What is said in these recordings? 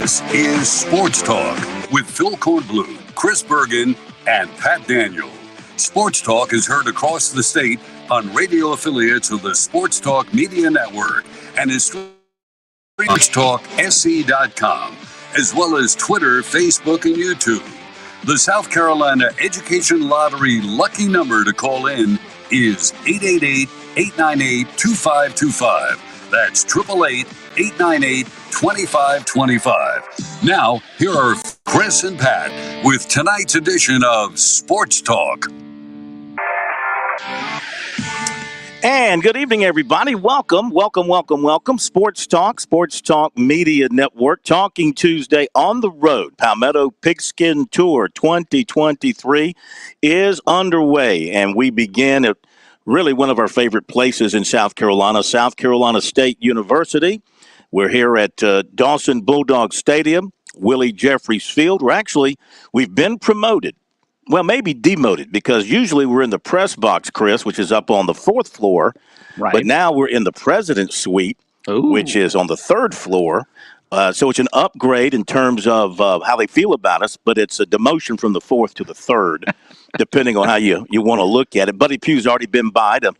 This is Sports Talk with Phil Kornblum, Chris Bergen, and Pat Daniel. Sports Talk is heard across the state on radio affiliates of the Sports Talk Media Network and is streamed at SportsTalkSC.com, as well as Twitter, Facebook, and YouTube. The South Carolina Education Lottery lucky number to call in is 888-898-2525. That's 888-898-2525. Now, here are Chris and Pat with tonight's edition of Sports Talk. And good evening, everybody. Welcome. Sports Talk Media Network, Talking Tuesday on the road. Palmetto Pigskin Tour 2023 is underway, and we begin at really one of our favorite places in South Carolina State University. We're here at Dawson Bulldog Stadium, Willie Jeffries Field. We've been promoted. Well, maybe demoted, because usually we're in the press box, Chris, which is up on the fourth floor. Right. But now we're in the President's Suite, which is on the third floor. So it's an upgrade in terms of how they feel about us, but it's a demotion from the fourth to the third, depending on how you want to look at it. Buddy Pugh's already been by to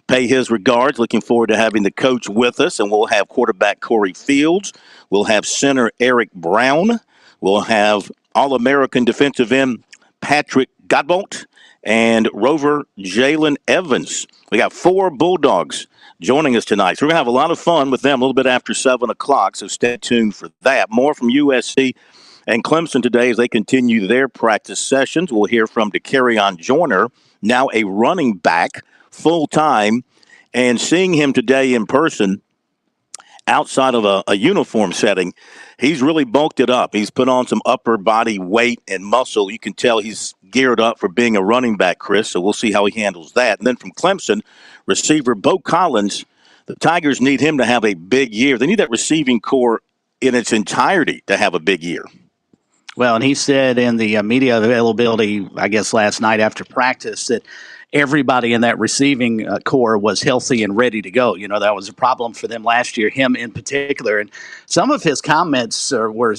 pay his regards. Looking forward to having the coach with us, and we'll have quarterback Corey Fields. We'll have center Eric Brown. We'll have All-American defensive end Patrick Godbolt and rover Jalen Evans. We got 4 Bulldogs joining us tonight. So we're going to have a lot of fun with them a little bit after 7 o'clock, so stay tuned for that. More from USC and Clemson today as they continue their practice sessions. We'll hear from DeCarrion Joyner, now a running back full-time, and seeing him today in person outside of a uniform setting, he's really bulked it up. He's put on some upper body weight and muscle. You can tell he's geared up for being a running back, Chris, so we'll see how he handles that. And then from Clemson, receiver Bo Collins, the Tigers need him to have a big year. They need that receiving core in its entirety to have a big year. Well, and he said in the media availability, I guess last night after practice, that everybody in that receiving core was healthy and ready to go. You know, that was a problem for them last year, him in particular. And some of his comments were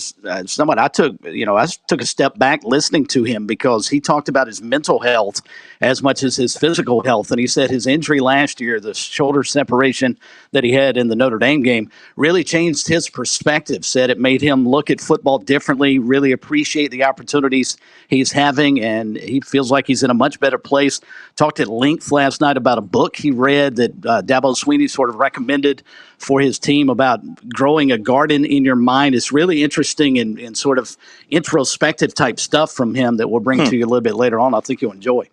somewhat, I took a step back listening to him, because he talked about his mental health as much as his physical health. And he said his injury last year, the shoulder separation that he had in the Notre Dame game, really changed his perspective. Said it made him look at football differently, really appreciate the opportunities he's having, and he feels like he's in a much better place. Talked at length last night about a book he read that Dabo Swinney sort of recommended for his team about growing a garden in your mind. It's really interesting and sort of introspective type stuff from him that we'll bring to you a little bit later on. I think you'll enjoy.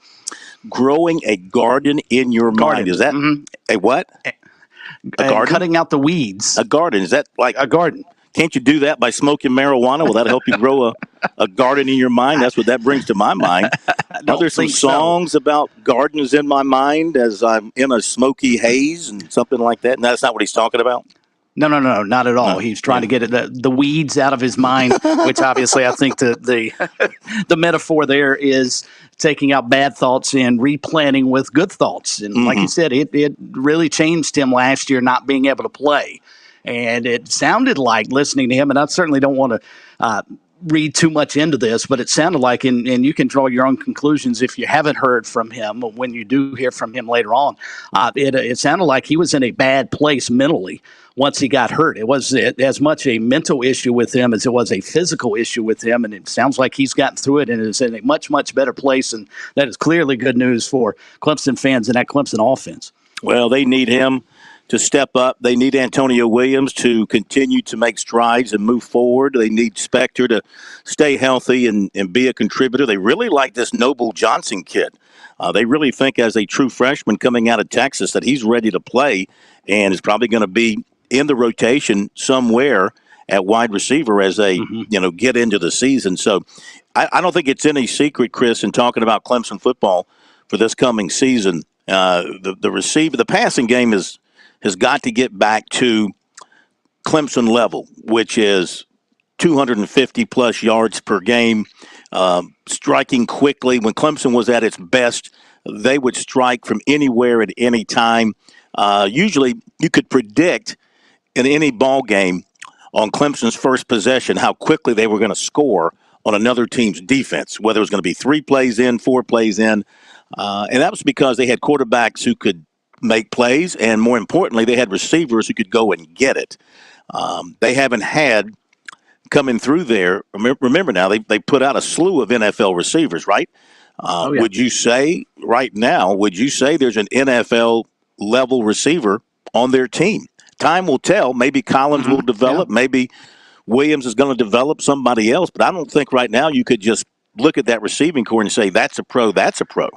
Growing a garden in your mind. Is that a what? A garden? Cutting out the weeds. A garden. Is that like a garden? Can't you do that by smoking marijuana? Will that help you grow a garden in your mind? That's what that brings to my mind. Are there some songs about gardens in my mind as I'm in a smoky haze and something like that? And that's not what he's talking about? No, not at all. No. He's trying to get the weeds out of his mind, which obviously I think the metaphor there is taking out bad thoughts and replanting with good thoughts. And like you said, it really changed him last year not being able to play. And it sounded like, listening to him, and I certainly don't want to read too much into this, but it sounded like, and you can draw your own conclusions if you haven't heard from him, when you do hear from him later on, it sounded like he was in a bad place mentally once he got hurt. It was as much a mental issue with him as it was a physical issue with him, and it sounds like he's gotten through it and is in a much, much better place, and that is clearly good news for Clemson fans and that Clemson offense. Well, they need him to step up. They need Antonio Williams to continue to make strides and move forward. They need Spector to stay healthy and be a contributor. They really like this Noble Johnson kid. They really think, as a true freshman coming out of Texas, that he's ready to play and is probably going to be in the rotation somewhere at wide receiver as they get into the season. So I don't think it's any secret, Chris, in talking about Clemson football for this coming season. The passing game has got to get back to Clemson level, which is 250-plus yards per game, striking quickly. When Clemson was at its best, they would strike from anywhere at any time. Usually you could predict in any ball game on Clemson's first possession how quickly they were going to score on another team's defense, whether it was going to be 3 plays in, 4 plays in. And that was because they had quarterbacks who could make plays, and more importantly, they had receivers who could go and get it. They haven't had coming through there. Remember now, they put out a slew of NFL receivers, right? Yeah. Would you say right now, there's an NFL level receiver on their team? Time will tell. Maybe Collins will develop. Yeah. Maybe Williams is going to develop somebody else. But I don't think right now you could just look at that receiving core and say, that's a pro, that's a pro.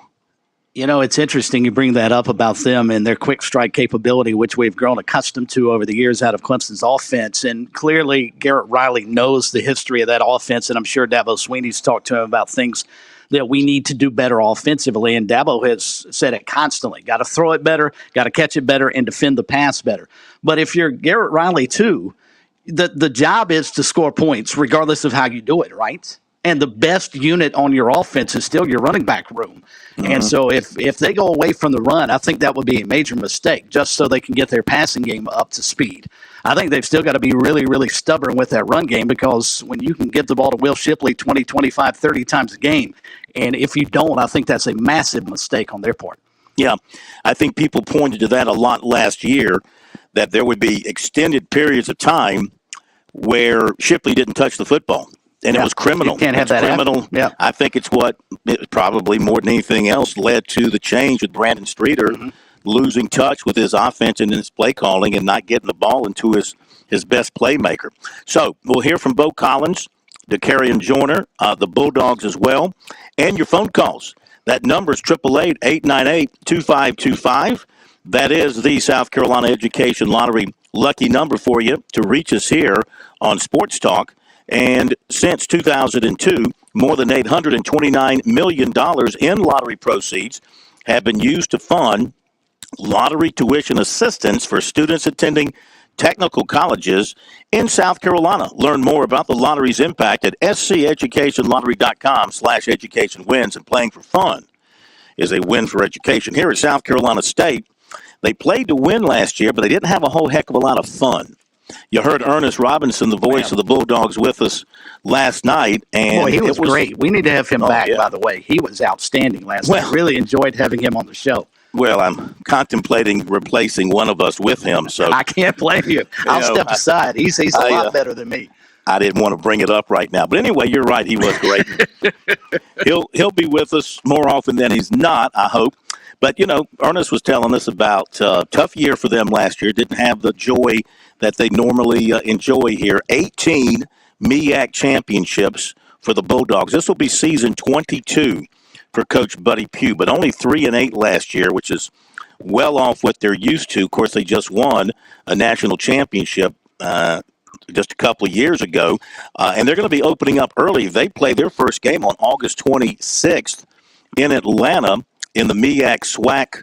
You know, it's interesting you bring that up about them and their quick strike capability, which we've grown accustomed to over the years out of Clemson's offense. And clearly, Garrett Riley knows the history of that offense, and I'm sure Dabo Swinney's talked to him about things that we need to do better offensively. And Dabo has said it constantly. Got to throw it better, got to catch it better, and defend the pass better. But if you're Garrett Riley, too, the job is to score points regardless of how you do it, right? And the best unit on your offense is still your running back room. And so if they go away from the run, I think that would be a major mistake just so they can get their passing game up to speed. I think they've still got to be really, really stubborn with that run game, because when you can get the ball to Will Shipley 20, 25, 30 times a game, and if you don't, I think that's a massive mistake on their part. Yeah, I think people pointed to that a lot last year, that there would be extended periods of time where Shipley didn't touch the football. And it was criminal. You can't have that criminal. Yeah. I think it's what probably more than anything else led to the change with Brandon Streeter losing touch with his offense and his play calling and not getting the ball into his best playmaker. So we'll hear from Bo Collins, DeCarrion Joyner, the Bulldogs as well, and your phone calls. That number is 888-898-2525. That is the South Carolina Education Lottery lucky number for you to reach us here on Sports Talk. And since 2002, more than $829 million in lottery proceeds have been used to fund lottery tuition assistance for students attending technical colleges in South Carolina. Learn more about the lottery's impact at sceducationlottery.com/educationwins. And playing for fun is a win for education. Here at South Carolina State, they played to win last year, but they didn't have a whole heck of a lot of fun. You heard Ernest Robinson, the voice of the Bulldogs, with us last night. And boy, he was great. We need to have him back, by the way. He was outstanding last night. Really enjoyed having him on the show. Well, I'm contemplating replacing one of us with him. So I can't blame you. I'll step aside. He's a lot better than me. I didn't want to bring it up right now. But anyway, you're right. He was great. He'll be with us more often than he's not, I hope. But, Ernest was telling us about tough year for them last year. Didn't have the joy that they normally enjoy here. 18 MEAC championships for the Bulldogs. This will be season 22 for Coach Buddy Pugh, but only 3-8 last year, which is well off what they're used to. Of course, they just won a national championship just a couple of years ago, and they're going to be opening up early. They play their first game on August 26th in Atlanta in the MEAC SWAC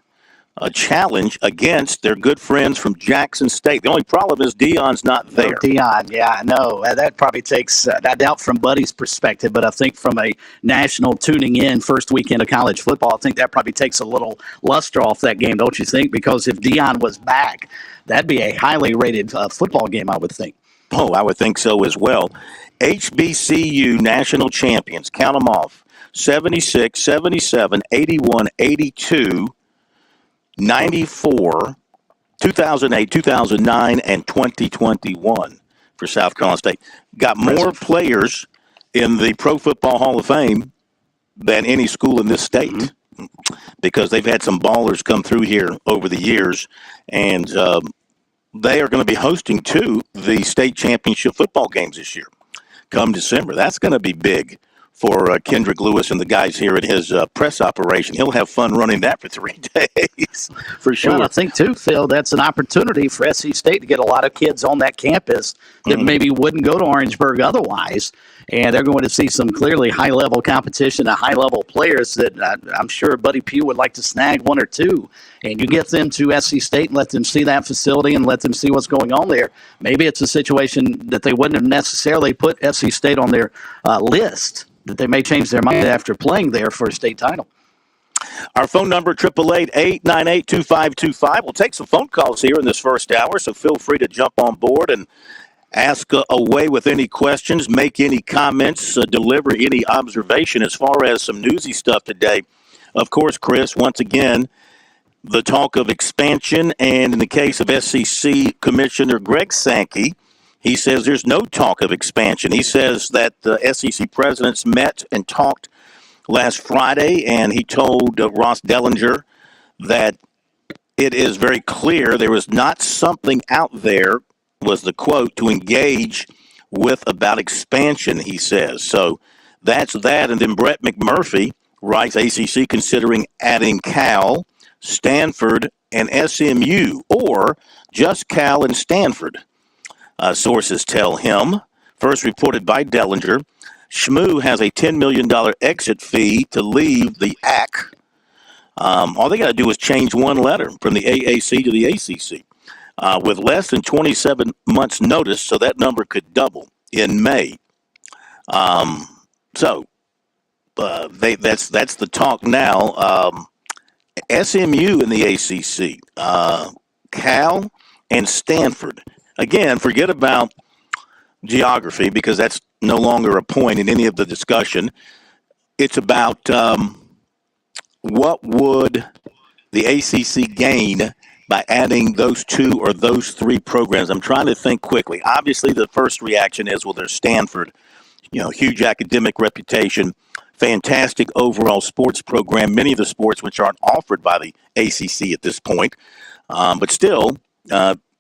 challenge against their good friends from Jackson State. The only problem is Deion's not there. Deion, yeah, I know. That probably takes, I doubt from Buddy's perspective, but I think from a national tuning in first weekend of college football, I think that probably takes a little luster off that game, don't you think? Because if Deion was back, that'd be a highly rated football game, I would think. Oh, I would think so as well. HBCU national champions, count them off, 76, 77, 81, 82, 94, 2008, 2009, and 2021 for South Carolina State. Got more players in the Pro Football Hall of Fame than any school in this state, because they've had some ballers come through here over the years, and they are going to be hosting, too, the state championship football games this year come December. That's going to be big for Kendrick Lewis and the guys here at his press operation. He'll have fun running that for 3 days, for sure. Well, I think, too, Phil, that's an opportunity for SC State to get a lot of kids on that campus that maybe wouldn't go to Orangeburg otherwise. And they're going to see some clearly high-level competition and high-level players that I'm sure Buddy Pugh would like to snag 1 or 2. And you get them to SC State and let them see that facility and let them see what's going on there. Maybe it's a situation that they wouldn't have necessarily put SC State on their list, that they may change their mind after playing there for a state title. Our phone number, 888-898-2525. We'll take some phone calls here in this first hour, so feel free to jump on board and ask away with any questions, make any comments, deliver any observation as far as some newsy stuff today. Of course, Chris, once again, the talk of expansion, and in the case of SEC Commissioner Greg Sankey, he says there's no talk of expansion. He says that the SEC presidents met and talked last Friday, and he told Ross Dellinger that it is very clear there is not something out there, was the quote, to engage with about expansion, he says. So that's that. And then Brett McMurphy writes, ACC considering adding Cal, Stanford, and SMU, or just Cal and Stanford. Sources tell him, first reported by Dellinger, SMU has a $10 million exit fee to leave the AC. All they got to do is change one letter from the AAC to the ACC with less than 27 months' notice, so that number could double in May. That's the talk now. SMU in the ACC, Cal, and Stanford. Again, forget about geography because that's no longer a point in any of the discussion. It's about what would the ACC gain by adding those two or those three programs. I'm trying to think quickly. Obviously, the first reaction is, well, there's Stanford, huge academic reputation, fantastic overall sports program, many of the sports which aren't offered by the ACC at this point, but still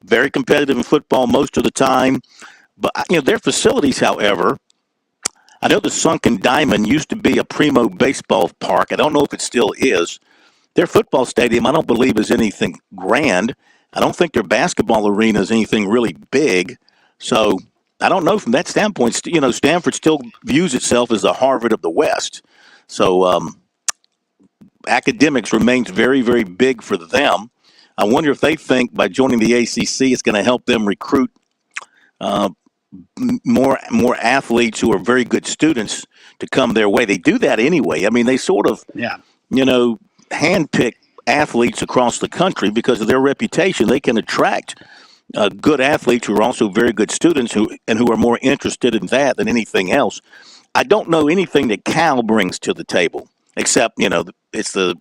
very competitive in football most of the time. But, their facilities, however, I know the Sunken Diamond used to be a primo baseball park. I don't know if it still is. Their football stadium, I don't believe, is anything grand. I don't think their basketball arena is anything really big. So I don't know from that standpoint. Stanford still views itself as the Harvard of the West. So academics remains very, very big for them. I wonder if they think by joining the ACC, it's going to help them recruit more athletes who are very good students to come their way. They do that anyway. I mean, they sort of, handpick athletes across the country because of their reputation. They can attract good athletes who are also very good students who are more interested in that than anything else. I don't know anything that Cal brings to the table, except, it's the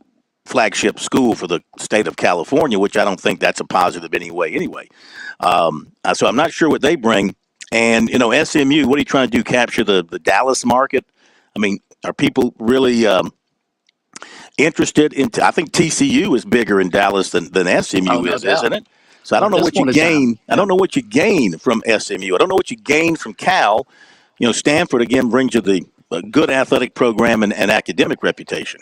flagship school for the state of California, which I don't think that's a positive anyway. So I'm not sure what they bring. And, SMU, what are you trying to do, capture the Dallas market? I mean, are people really interested in I think TCU is bigger in Dallas than SMU is, isn't it? So I don't know what you gain. I don't know what you gain from SMU. I don't know what you gain from Cal. Stanford, again, brings you the good athletic program and academic reputation.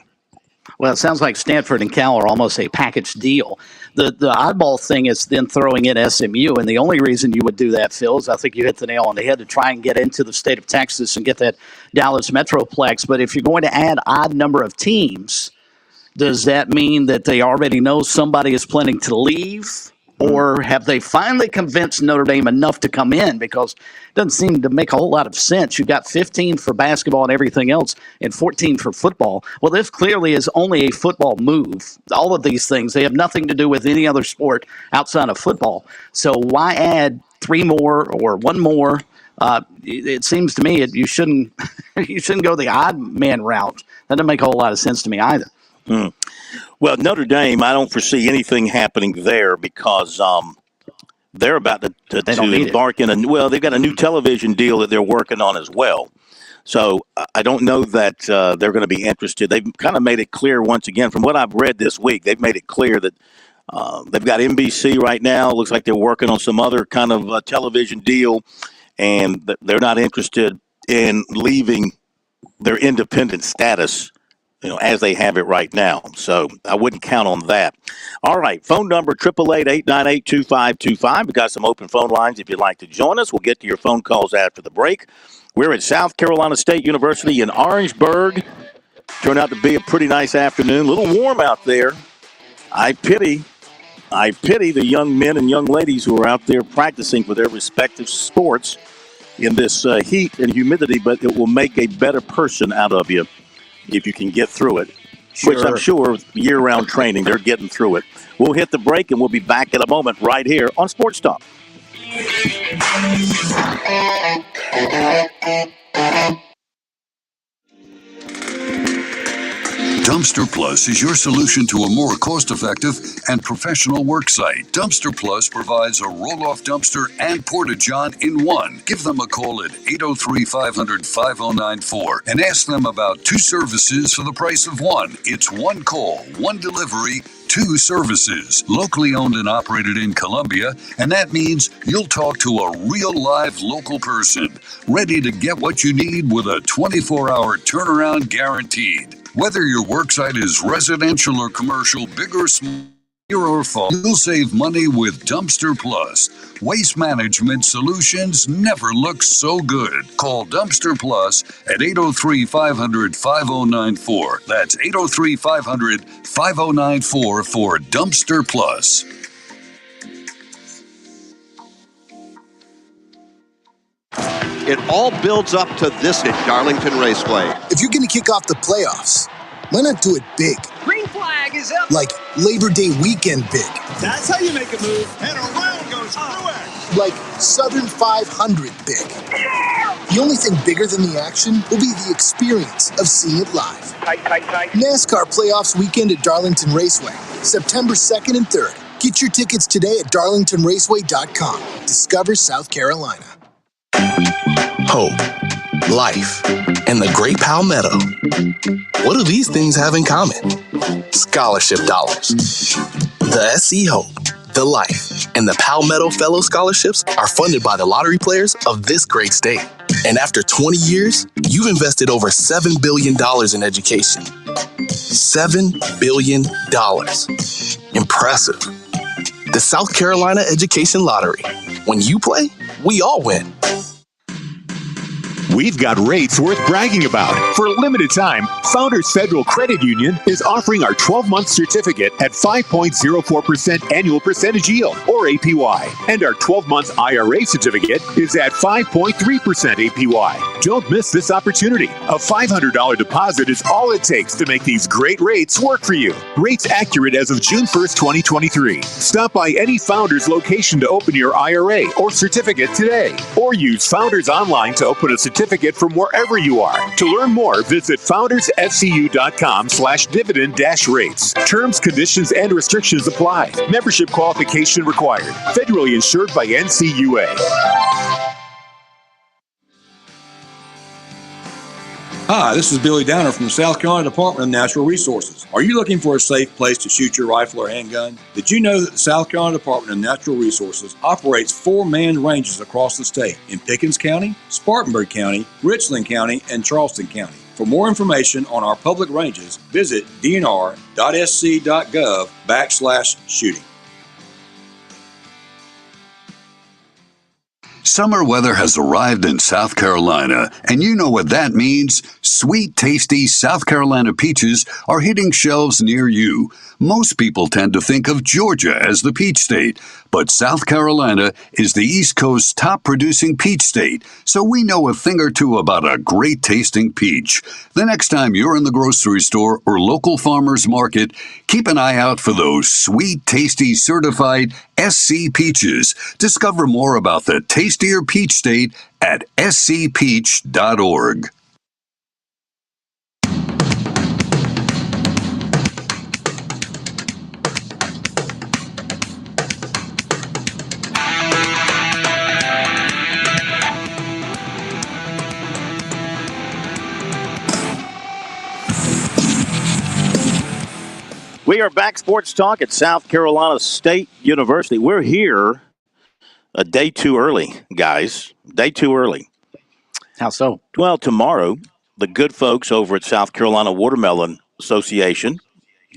Well, it sounds like Stanford and Cal are almost a package deal. The oddball thing is then throwing in SMU, and the only reason you would do that, Phil, is I think you hit the nail on the head to try and get into the state of Texas and get that Dallas Metroplex. But if you're going to add odd number of teams, does that mean that they already know somebody is planning to leave? Or have they finally convinced Notre Dame enough to come in? Because it doesn't seem to make a whole lot of sense. You've got 15 for basketball and everything else and 14 for football. Well, this clearly is only a football move. All of these things, they have nothing to do with any other sport outside of football. So why add three more or one more? It seems to me you shouldn't go the odd man route. That doesn't make a whole lot of sense to me either. Well, Notre Dame, I don't foresee anything happening there because they're about to embark in they've got a new television deal that they're working on as well. So I don't know that they're going to be interested. They've kind of made it clear once again, from what I've read this week, they've made it clear that they've got NBC right now. It looks like they're working on some other kind of television deal, and they're not interested in leaving their independent status as they have it right now. So I wouldn't count on that. All right, phone number 888-898-2525. We've got some open phone lines if you'd like to join us. We'll get to your phone calls after the break. We're at South Carolina State University in Orangeburg. Turned out to be a pretty nice afternoon. A little warm out there. I pity the young men and young ladies who are out there practicing for their respective sports in this heat and humidity, but it will make a better person out of you if you can get through it, which I'm sure year-round training, they're getting through it. We'll hit the break, and we'll be back in a moment right here on Sports Talk. Dumpster Plus is your solution to a more cost-effective and professional work site. Dumpster Plus provides a roll-off dumpster and porta-john in one. Give them a call at 803-500-5094 and ask them about 2 services for the price of one. It's 1 call, 1 delivery, 2 services. Locally owned and operated in Columbia, and that means you'll talk to a real live local person, ready to get what you need with a 24-hour turnaround guaranteed. Whether your worksite is residential or commercial, big or small, here or far, you'll save money with Dumpster Plus. Waste management solutions never look so good. Call Dumpster Plus at 803-500-5094. That's 803-500-5094 for Dumpster Plus. It all builds up to this at Darlington Raceway. If you're going to kick off the playoffs, why not do it big? Green flag is up. Like Labor Day weekend big. That's how you make a move. And around goes Truex. Like Southern 500 big. The only thing bigger than the action will be the experience of seeing it live. Tight. NASCAR Playoffs weekend at Darlington Raceway, September 2nd and 3rd. Get your tickets today at darlingtonraceway.com. Discover South Carolina. Hope, life, and the Great Palmetto. What do these things have in common? Scholarship dollars. The SC Hope, the Life, and the Palmetto Fellow Scholarships are funded by the lottery players of this great state. And after 20 years, you've invested over $7 billion in education. $7 billion. Impressive. The South Carolina Education Lottery. When you play, we all win. We've got rates worth bragging about. For a limited time, Founders Federal Credit Union is offering our 12-month certificate at 5.04% annual percentage yield, or APY. And our 12-month IRA certificate is at 5.3% APY. Don't miss this opportunity. A $500 deposit is all it takes to make these great rates work for you. Rates accurate as of June 1st, 2023. Stop by any Founders location to open your IRA or certificate today. Or use Founders Online to open a certificate from wherever you are. To learn more, visit foundersfcu.com/dividend-rates. Terms, conditions, and restrictions apply. Membership qualification required. Federally insured by NCUA. Hi, this is Billy Downer from the South Carolina Department of Natural Resources. Are you looking for a safe place to shoot your rifle or handgun? Did you know that the South Carolina Department of Natural Resources operates 4 manned ranges across the state in Pickens County, Spartanburg County, Richland County, and Charleston County? For more information on our public ranges, visit dnr.sc.gov/shooting. Summer weather has arrived in South Carolina, and you know what that means. Sweet, tasty South Carolina peaches are hitting shelves near you. Most people tend to think of Georgia as the peach state, but South Carolina is the East Coast's top producing peach state, so we know a thing or two about a great tasting peach. The next time you're in the grocery store or local farmer's market, keep an eye out for those sweet, tasty certified SC peaches. Discover more about the tastier peach state at scpeach.org. We are back, Sports Talk at South Carolina State University. We're here a day too early, guys. Day too early. How so? Well, tomorrow, the good folks over at South Carolina Watermelon Association,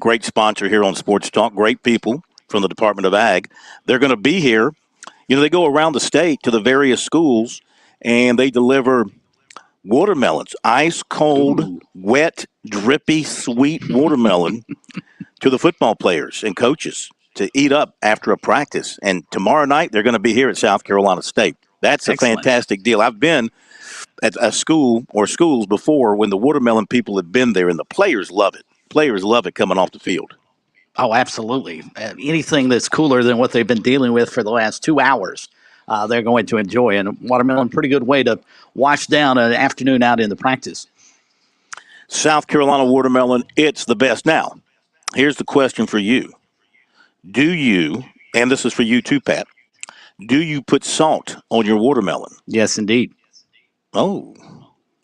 great sponsor here on Sports Talk, great people from the Department of Ag, they're going to be here. You know, they go around the state to the various schools, and they deliver watermelons, ice cold, wet, drippy, sweet watermelon to the football players and coaches to eat up after a practice. And tomorrow night, they're going to be here at South Carolina State. That's Excellent. a fantastic deal. I've been at a school or schools before when the watermelon people had been there, and the players love it. Players love it coming off the field. Oh, absolutely. Anything that's cooler than what they've been dealing with for the last 2 hours they're going to enjoy. And watermelon, pretty good way to wash down an afternoon out in the practice. South Carolina watermelon, it's the best. Now, here's the question for you. Do you, and this is for you too, Pat, do you put salt on your watermelon? Yes, indeed. Oh,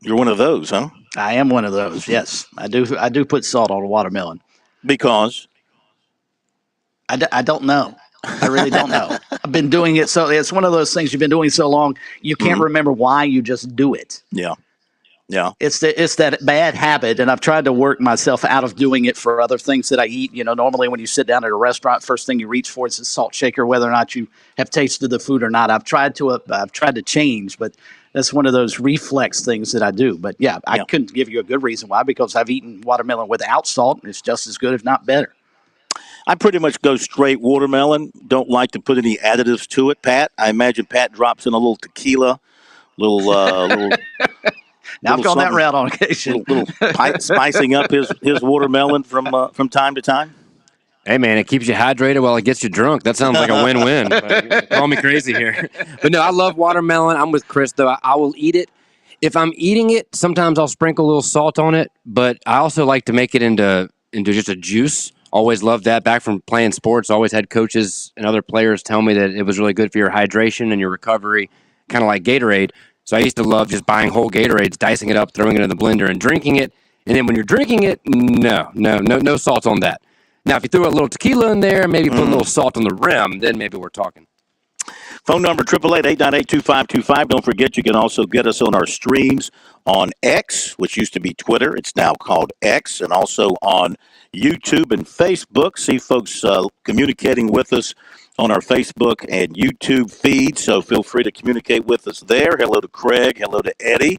you're one of those, huh? I am one of those, yes. I do put salt on a watermelon. Because? I don't know. I really don't know. I've been doing it, so it's one of those things you've been doing so long, you can't remember why, you just do it. Yeah. Yeah. It's that bad habit, and I've tried to work myself out of doing it for other things that I eat. Normally when you sit down at a restaurant, first thing you reach for is a salt shaker, whether or not you have tasted the food or not. I've tried to change, but that's one of those reflex things that I do. But yeah, I couldn't give you a good reason why, because I've eaten watermelon without salt, and it's just as good, if not better. I pretty much go straight watermelon. Don't like to put any additives to it, Pat. I imagine Pat drops in a little tequila, little. Now I've gone that route on occasion. Little spicing up his watermelon from time to time. Hey, man, it keeps you hydrated while it gets you drunk. That sounds like a win-win. Call me crazy here. But no, I love watermelon. I'm with Chris, though. I will eat it. If I'm eating it, sometimes I'll sprinkle a little salt on it. But I also like to make it into just a juice. Always loved that. Back from playing sports, always had coaches and other players tell me that it was really good for your hydration and your recovery, kind of like Gatorade. So I used to love just buying whole Gatorades, dicing it up, throwing it in the blender, and drinking it. And then when you're drinking it, no salt on that. Now, if you throw a little tequila in there, maybe put a little salt on the rim, then maybe we're talking. Phone number 888-898-2525. Don't forget, you can also get us on our streams on X, which used to be Twitter. It's now called X, and also on YouTube and Facebook. See folks communicating with us on our Facebook and YouTube feed, so feel free to communicate with us there. Hello to Craig, hello to Eddie,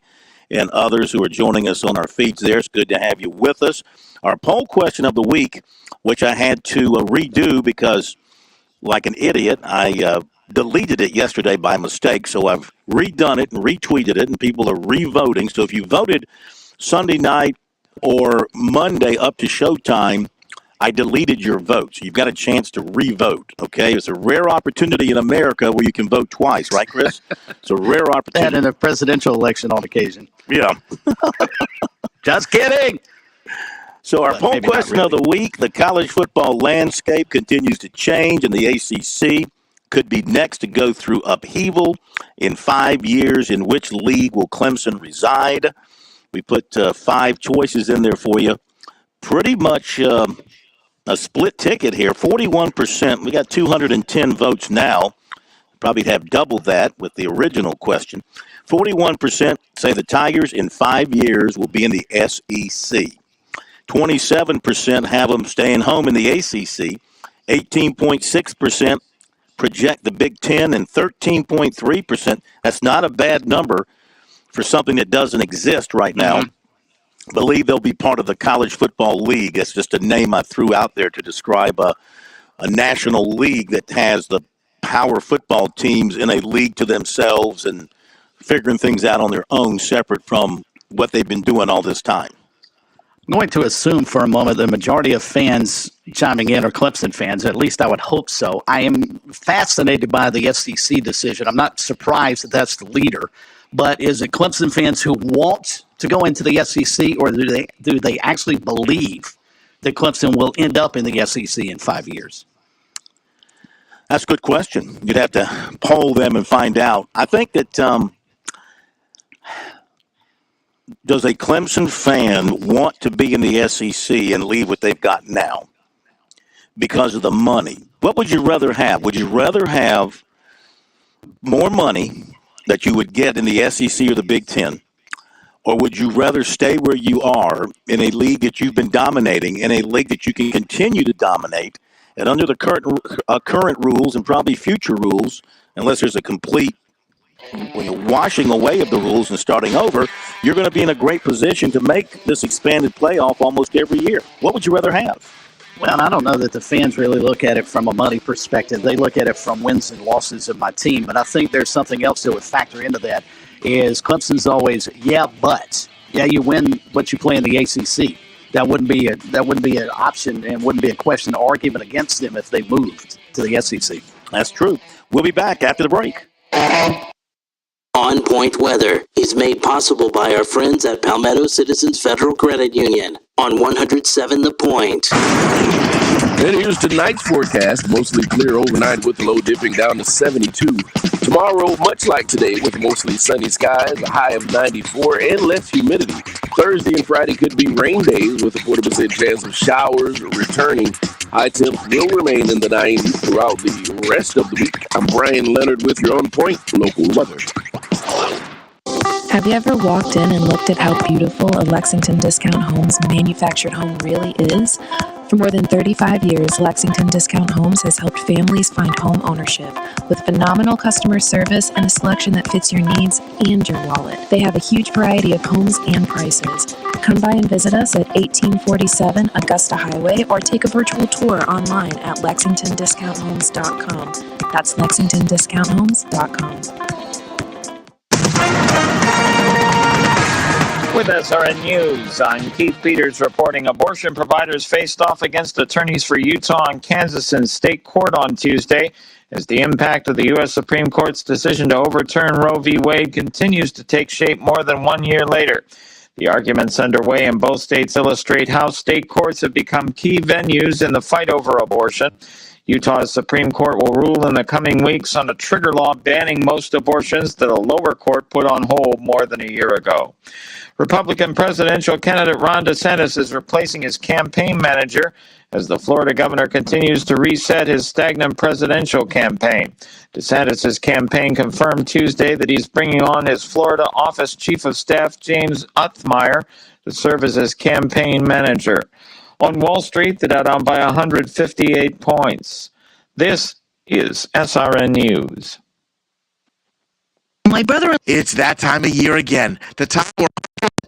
and others who are joining us on our feeds there. It's good to have you with us. Our poll question of the week, which I had to redo because, like an idiot, I deleted it yesterday by mistake, so I've redone it and retweeted it, and people are re-voting. So if you voted Sunday night or Monday up to showtime, I deleted your votes. You've got a chance to re-vote, okay? It's a rare opportunity in America where you can vote twice, right, Chris? It's a rare opportunity. And in a presidential election on occasion. Yeah. Just kidding. So our poll question of the week, the college football landscape continues to change, and the ACC could be next to go through upheaval in 5 years. In which league will Clemson reside? We put 5 choices in there for you. Pretty much a split ticket here. 41%. We got 210 votes now. Probably have double that with the original question. 41% say the Tigers in 5 years will be in the SEC. 27% have them staying home in the ACC. 18.6% project the Big Ten, and 13.3%. That's not a bad number for something that doesn't exist right now. Believe they'll be part of the College Football League. It's just a name I threw out there to describe a national league that has the power football teams in a league to themselves and figuring things out on their own, separate from what they've been doing all this time. I'm going to assume for a moment the majority of fans chiming in are Clemson fans. At least I would hope so. I am fascinated by the SEC decision. I'm not surprised that that's the leader. But is it Clemson fans who want to go into the SEC, or do they actually believe that Clemson will end up in the SEC in 5 years? That's a good question. You'd have to poll them and find out. I think that does a Clemson fan want to be in the SEC and leave what they've got now because of the money? What would you rather have? Would you rather have more money that you would get in the SEC or the Big Ten? Or would you rather stay where you are in a league that you've been dominating, in a league that you can continue to dominate, and under the current rules and probably future rules, unless there's a complete washing away of the rules and starting over, you're going to be in a great position to make this expanded playoff almost every year. What would you rather have? Well, I don't know that the fans really look at it from a money perspective. They look at it from wins and losses of my team. But I think there's something else that would factor into that. Is Clemson's always, but you win what you play in the ACC. That wouldn't be an option, and wouldn't be a question or argument against them if they moved to the SEC. That's true. We'll be back after the break. On Point Weather is made possible by our friends at Palmetto Citizens Federal Credit Union on 107 The Point. And here's tonight's forecast. Mostly clear overnight with the low dipping down to 72. Tomorrow, much like today, with mostly sunny skies, a high of 94 and less humidity. Thursday and Friday could be rain days with a 40% chance of showers returning. High temps will remain in the 90s throughout the rest of the week. I'm Brian Leonard with your On Point local weather. Have you ever walked in and looked at how beautiful a Lexington Discount Homes manufactured home really is? For more than 35 years, Lexington Discount Homes has helped families find home ownership with phenomenal customer service and a selection that fits your needs and your wallet. They have a huge variety of homes and prices. Come by and visit us at 1847 Augusta Highway or take a virtual tour online at LexingtonDiscountHomes.com. That's LexingtonDiscountHomes.com. With SRN News, I'm Keith Peters reporting abortion providers faced off against attorneys for Utah and Kansas in state court on Tuesday as the impact of the U.S. Supreme Court's decision to overturn Roe v. Wade continues to take shape more than 1 year later. The arguments underway in both states illustrate how state courts have become key venues in the fight over abortion. Utah's Supreme Court will rule in the coming weeks on a trigger law banning most abortions that a lower court put on hold more than a year ago. Republican presidential candidate Ron DeSantis is replacing his campaign manager as the Florida governor continues to reset his stagnant presidential campaign. DeSantis' campaign confirmed Tuesday that he's bringing on his Florida office chief of staff, James Uthmeyer, to serve as his campaign manager. On Wall Street, the Dow down by 158 points. This is SRN News. My brother, it's that time of year again. The time where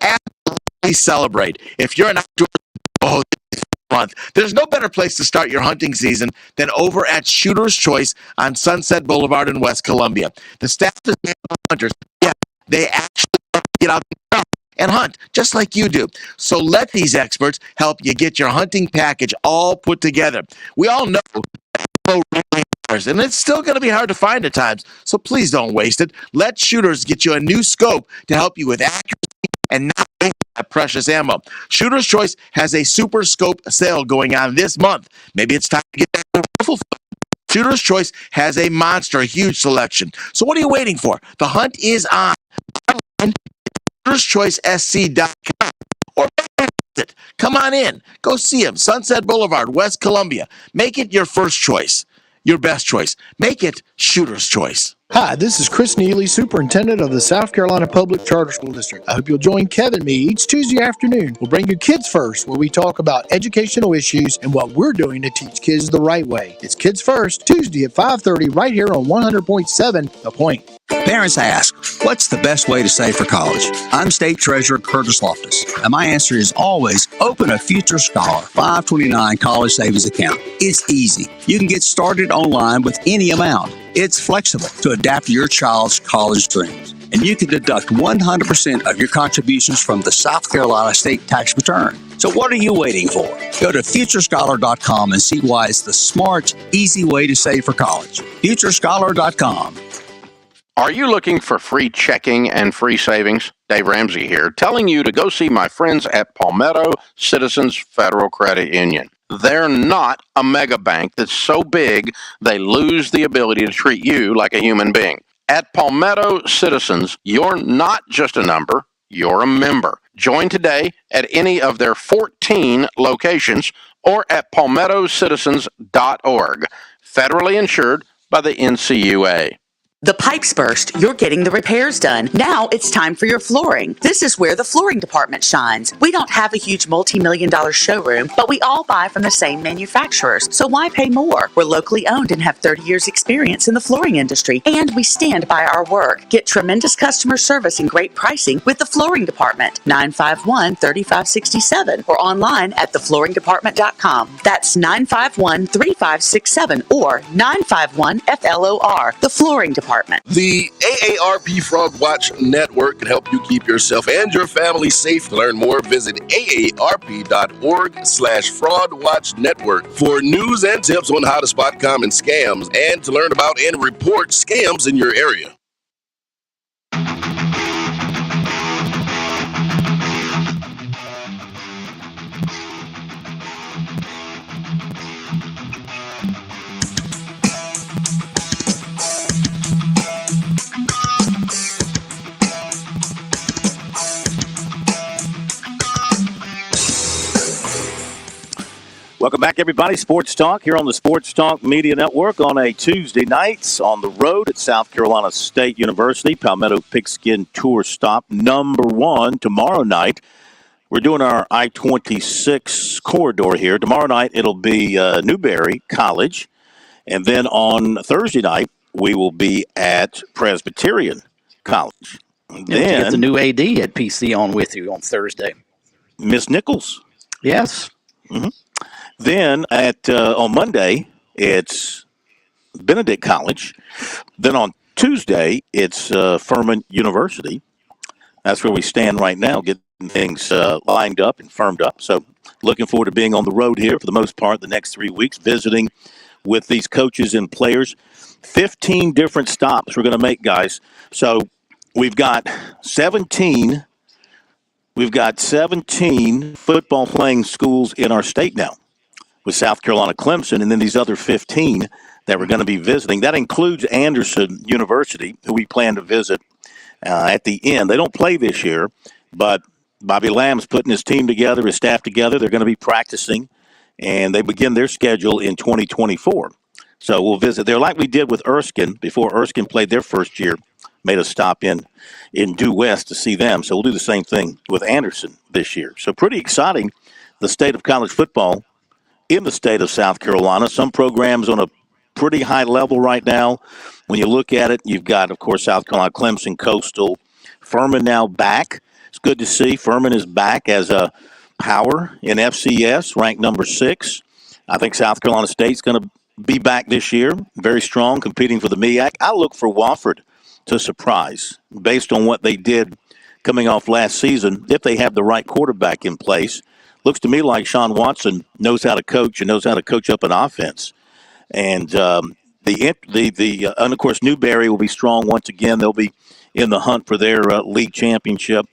absolutely celebrate. If you're an outdoor month, there's no better place to start your hunting season than over at Shooter's Choice on Sunset Boulevard in West Columbia. The staff is made of hunters. Yeah, they actually get out and hunt just like you do. So let these experts help you get your hunting package all put together. We all know and it's still going to be hard to find at times, so please don't waste it. Let Shooters get you a new scope to help you with accuracy and not waste that precious ammo. Shooter's Choice has a super scope sale going on this month. Maybe it's time to get that rifle. Shooter's Choice has a monster, huge selection. So what are you waiting for? The hunt is on. SportsTalkSC.com or it. Come on in. Go see him. Sunset Boulevard, West Columbia. Make it your first choice. Your best choice. Make it Shooter's Choice. Hi, this is Chris Neely, Superintendent of the South Carolina Public Charter School District. I hope you'll join Kevin and me each Tuesday afternoon. We'll bring you Kids First, where we talk about educational issues and what we're doing to teach kids the right way. It's Kids First, Tuesday at 5:30 right here on 100.7 The Point. Parents ask, what's the best way to save for college? I'm State Treasurer Curtis Loftus, and my answer is always open a Future Scholar 529 college savings account. It's easy. You can get started online with any amount. It's flexible to adapt to your child's college dreams. And you can deduct 100% of your contributions from the South Carolina state tax return. So what are you waiting for? Go to FutureScholar.com and see why it's the smart, easy way to save for college. FutureScholar.com. Are you looking for free checking and free savings? Dave Ramsey here, telling you to go see my friends at Palmetto Citizens Federal Credit Union. They're not a mega bank that's so big they lose the ability to treat you like a human being. At Palmetto Citizens, you're not just a number, you're a member. Join today at any of their 14 locations or at palmettocitizens.org. Federally insured by the NCUA. The pipes burst, you're getting the repairs done. Now it's time for your flooring. This is where the flooring department shines. We don't have a huge multi-million-dollar showroom, but we all buy from the same manufacturers. So why pay more? We're locally owned and have 30 years experience in the flooring industry, and we stand by our work. Get tremendous customer service and great pricing with the flooring department, 951-3567, or online at theflooringdepartment.com. That's 951-3567 or 951-FLOR, the flooring department. The AARP Fraud Watch Network can help you keep yourself and your family safe. To learn more, visit aarp.org/fraudwatchnetwork for news and tips on how to spot common scams and to learn about and report scams in your area. Welcome back, everybody. Sports Talk here on the Sports Talk Media Network on a Tuesday night on the road at South Carolina State University. Palmetto Pigskin Tour stop number 1 tomorrow night. We're doing our I-26 corridor here. Tomorrow night it'll be Newberry College. And then on Thursday night, we will be at Presbyterian College. You get the new AD at PC on with you on Thursday. Miss Nichols. Yes. Mm-hmm. Then on Monday, it's Benedict College. Then on Tuesday, it's Furman University. That's where we stand right now, getting things lined up and firmed up. So looking forward to being on the road here for the most part the next 3 weeks, visiting with these coaches and players. 15 different stops we're going to make, guys. So we've got 17 football playing schools in our state now, with South Carolina Clemson, and then these other 15 that we're going to be visiting. That includes Anderson University, who we plan to visit at the end. They don't play this year, but Bobby Lamb's putting his team together, his staff together. They're going to be practicing, and they begin their schedule in 2024. So we'll visit there like we did with Erskine before Erskine played their first year, made a stop in Due West to see them. So we'll do the same thing with Anderson this year. So pretty exciting, the state of college football in the state of South Carolina. Some programs on a pretty high level right now. When you look at it, you've got, of course, South Carolina, Clemson, Coastal, Furman now back. It's good to see Furman is back as a power in FCS, ranked number 6. I think South Carolina State's going to be back this year, very strong, competing for the MEAC. I look for Wofford to surprise based on what they did coming off last season, if they have the right quarterback in place. Looks to me like Sean Watson knows how to coach and knows how to coach up an offense. And and of course, Newberry will be strong once again. They'll be in the hunt for their league championship.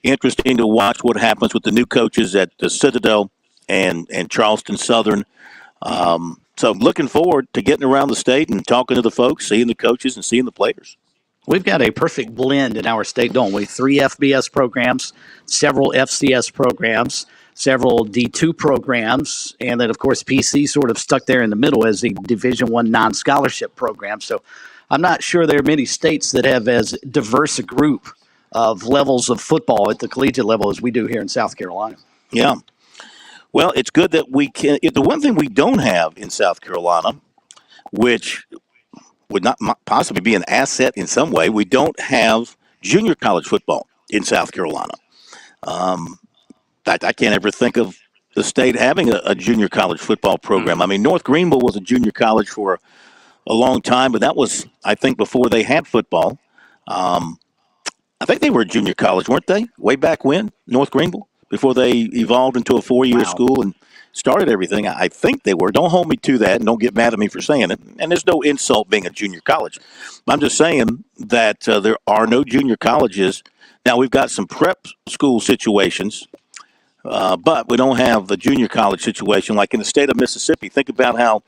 Interesting to watch what happens with the new coaches at the Citadel and Charleston Southern. So looking forward to getting around the state and talking to the folks, seeing the coaches and seeing the players. We've got a perfect blend in our state, don't we? 3 FBS programs, several FCS programs, several D2 programs, and then, of course, PC sort of stuck there in the middle as the Division I non-scholarship program. So I'm not sure there are many states that have as diverse a group of levels of football at the collegiate level as we do here in South Carolina. Yeah. Well, it's good that we can. The one thing we don't have in South Carolina, which would not possibly be an asset in some way, we don't have junior college football in South Carolina. I can't ever think of the state having a junior college football program. I mean, North Greenville was a junior college for a long time, but that was, I think, before they had football. I think they were a junior college, weren't they? Way back when, North Greenville, before they evolved into a 4-year school and started everything. I think they were. Don't hold me to that, and don't get mad at me for saying it. And there's no insult being a junior college. I'm just saying that there are no junior colleges. Now, we've got some prep school situations, but we don't have the junior college situation like in the state of Mississippi. Think about how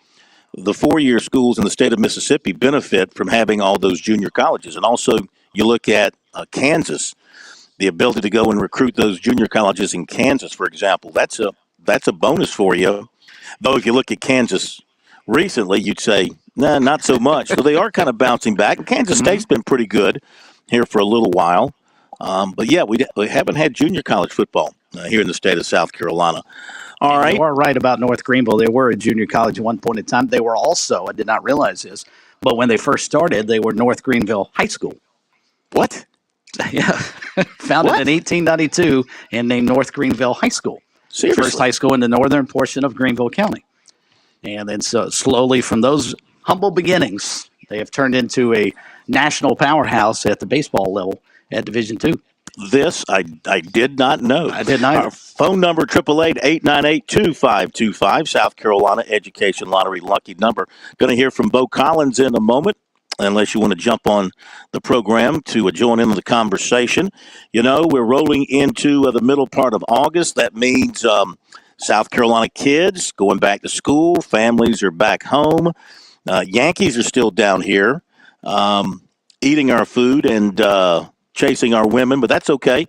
the 4-year schools in the state of Mississippi benefit from having all those junior colleges. And also, you look at Kansas, the ability to go and recruit those junior colleges in Kansas, for example. That's a bonus for you. Though if you look at Kansas recently, you'd say, nah, not so much. So they are kind of bouncing back. Kansas State's been pretty good here for a little while. But, yeah, we haven't had junior college football here in the state of South Carolina. All right. You are right about North Greenville. They were a junior college at one point in time. They were also, I did not realize this, but when they first started, they were North Greenville High School. What? Yeah. Founded in 1892 and named North Greenville High School. Seriously? The first high school in the northern portion of Greenville County. And then so slowly from those humble beginnings, they have turned into a national powerhouse at the baseball level at Division II. This I did not know. I did not. Our phone number, 888-898-2525, South Carolina Education Lottery lucky number. Going to hear from Bo Collins in a moment, unless you want to jump on the program to join in the conversation. You know, we're rolling into the middle part of August. That means South Carolina kids going back to school. Families are back home. Yankees are still down here eating our food and chasing our women, but that's okay.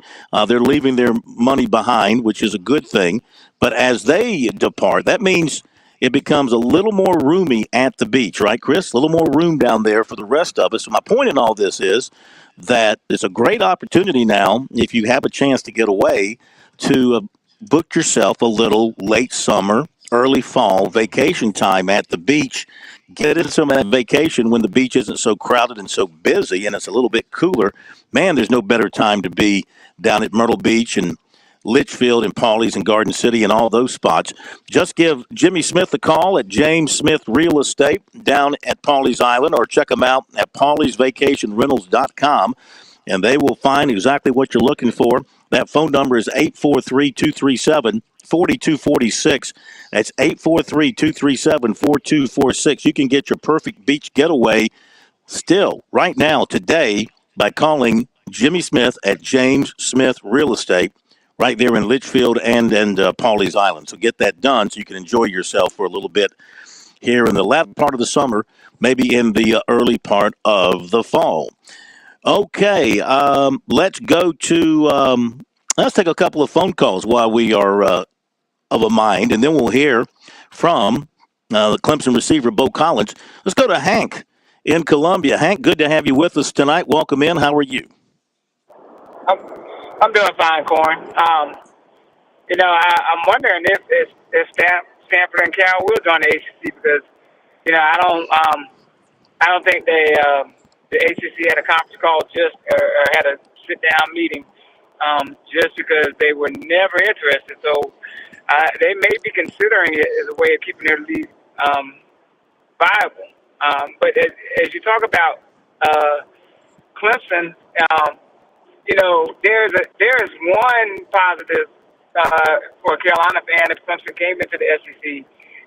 They're leaving their money behind, which is a good thing. But as they depart, that means it becomes a little more roomy at the beach, right, Chris? A little more room down there for the rest of us. So my point in all this is that it's a great opportunity now, if you have a chance to get away, to book yourself a little late summer, early fall vacation time at the beach. Get into some of that vacation when the beach isn't so crowded and so busy and it's a little bit cooler. Man, there's no better time to be down at Myrtle Beach and Litchfield and Pawleys and Garden City and all those spots. Just give Jimmy Smith a call at James Smith Real Estate down at Pawleys Island, or check them out at PawleysVacationRentals.com, and they will find exactly what you're looking for. That phone number is 843-237-4246. That's 843-237-4246. You can get your perfect beach getaway still right now, today, by calling Jimmy Smith at James Smith Real Estate right there in Litchfield and Pawleys Island. So get that done so you can enjoy yourself for a little bit here in the latter part of the summer, maybe in the early part of the fall. Okay, let's go to let's take a couple of phone calls while we are of a mind, and then we'll hear from the Clemson receiver, Bo Collins. Let's go to Hank in Columbia. Hank, good to have you with us tonight. Welcome in. How are you? I'm doing fine, Corn. I'm wondering if Stanford and Cal will join the ACC, because I don't think the ACC had a conference call or had a sit down meeting just because they were never interested. So they may be considering it as a way of keeping their league viable. But as you talk about Clemson, there is one positive for a Carolina fan if Clemson came into the SEC,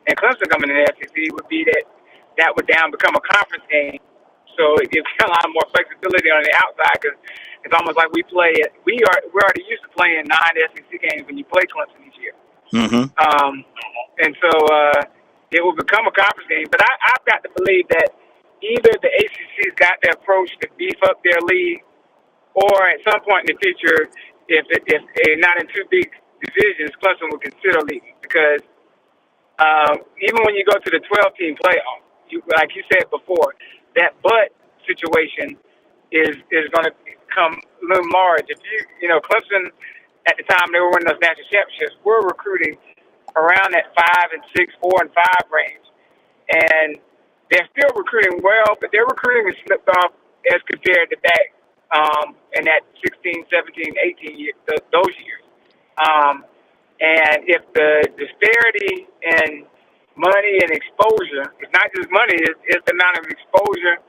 and Clemson coming into the SEC would be that would become a conference game. So it gives Carolina more flexibility on the outside, because it's almost like we're already used to playing 9 SEC games when you play Clemson each year. Mm-hmm. And so it will become a conference game. But I've got to believe that either the ACC's got the approach to beef up their league, or at some point in the future, if they're not in 2 big divisions, Clemson will consider leaving. Because even when you go to the 12-team playoff, like you said before, that butt situation is going to become a little large. If Clemson, at the time they were winning those national championships, were recruiting around that 5 and 6, 4 and 5 range, and they're still recruiting well, but their recruiting has slipped off as compared to back in that 16, 17, 18 years, those years. And if the disparity in money and exposure, it's not just money, it's the amount of exposure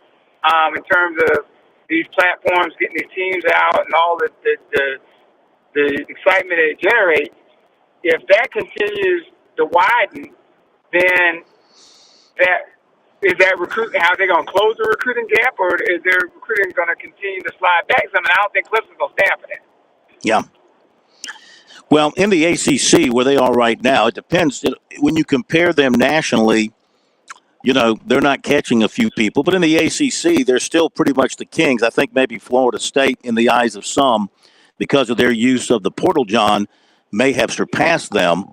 in terms of these platforms getting these teams out and all the excitement that it generates. If that continues to widen, then is that recruiting, how are they going to close the recruiting gap, or is their recruiting going to continue to slide back? I don't think Clemson's going to stand for that. Yeah. Well, in the ACC, where they are right now, it depends. When you compare them nationally, they're not catching a few people. But in the ACC, they're still pretty much the kings. I think maybe Florida State, in the eyes of some, because of their use of the portal, John, may have surpassed them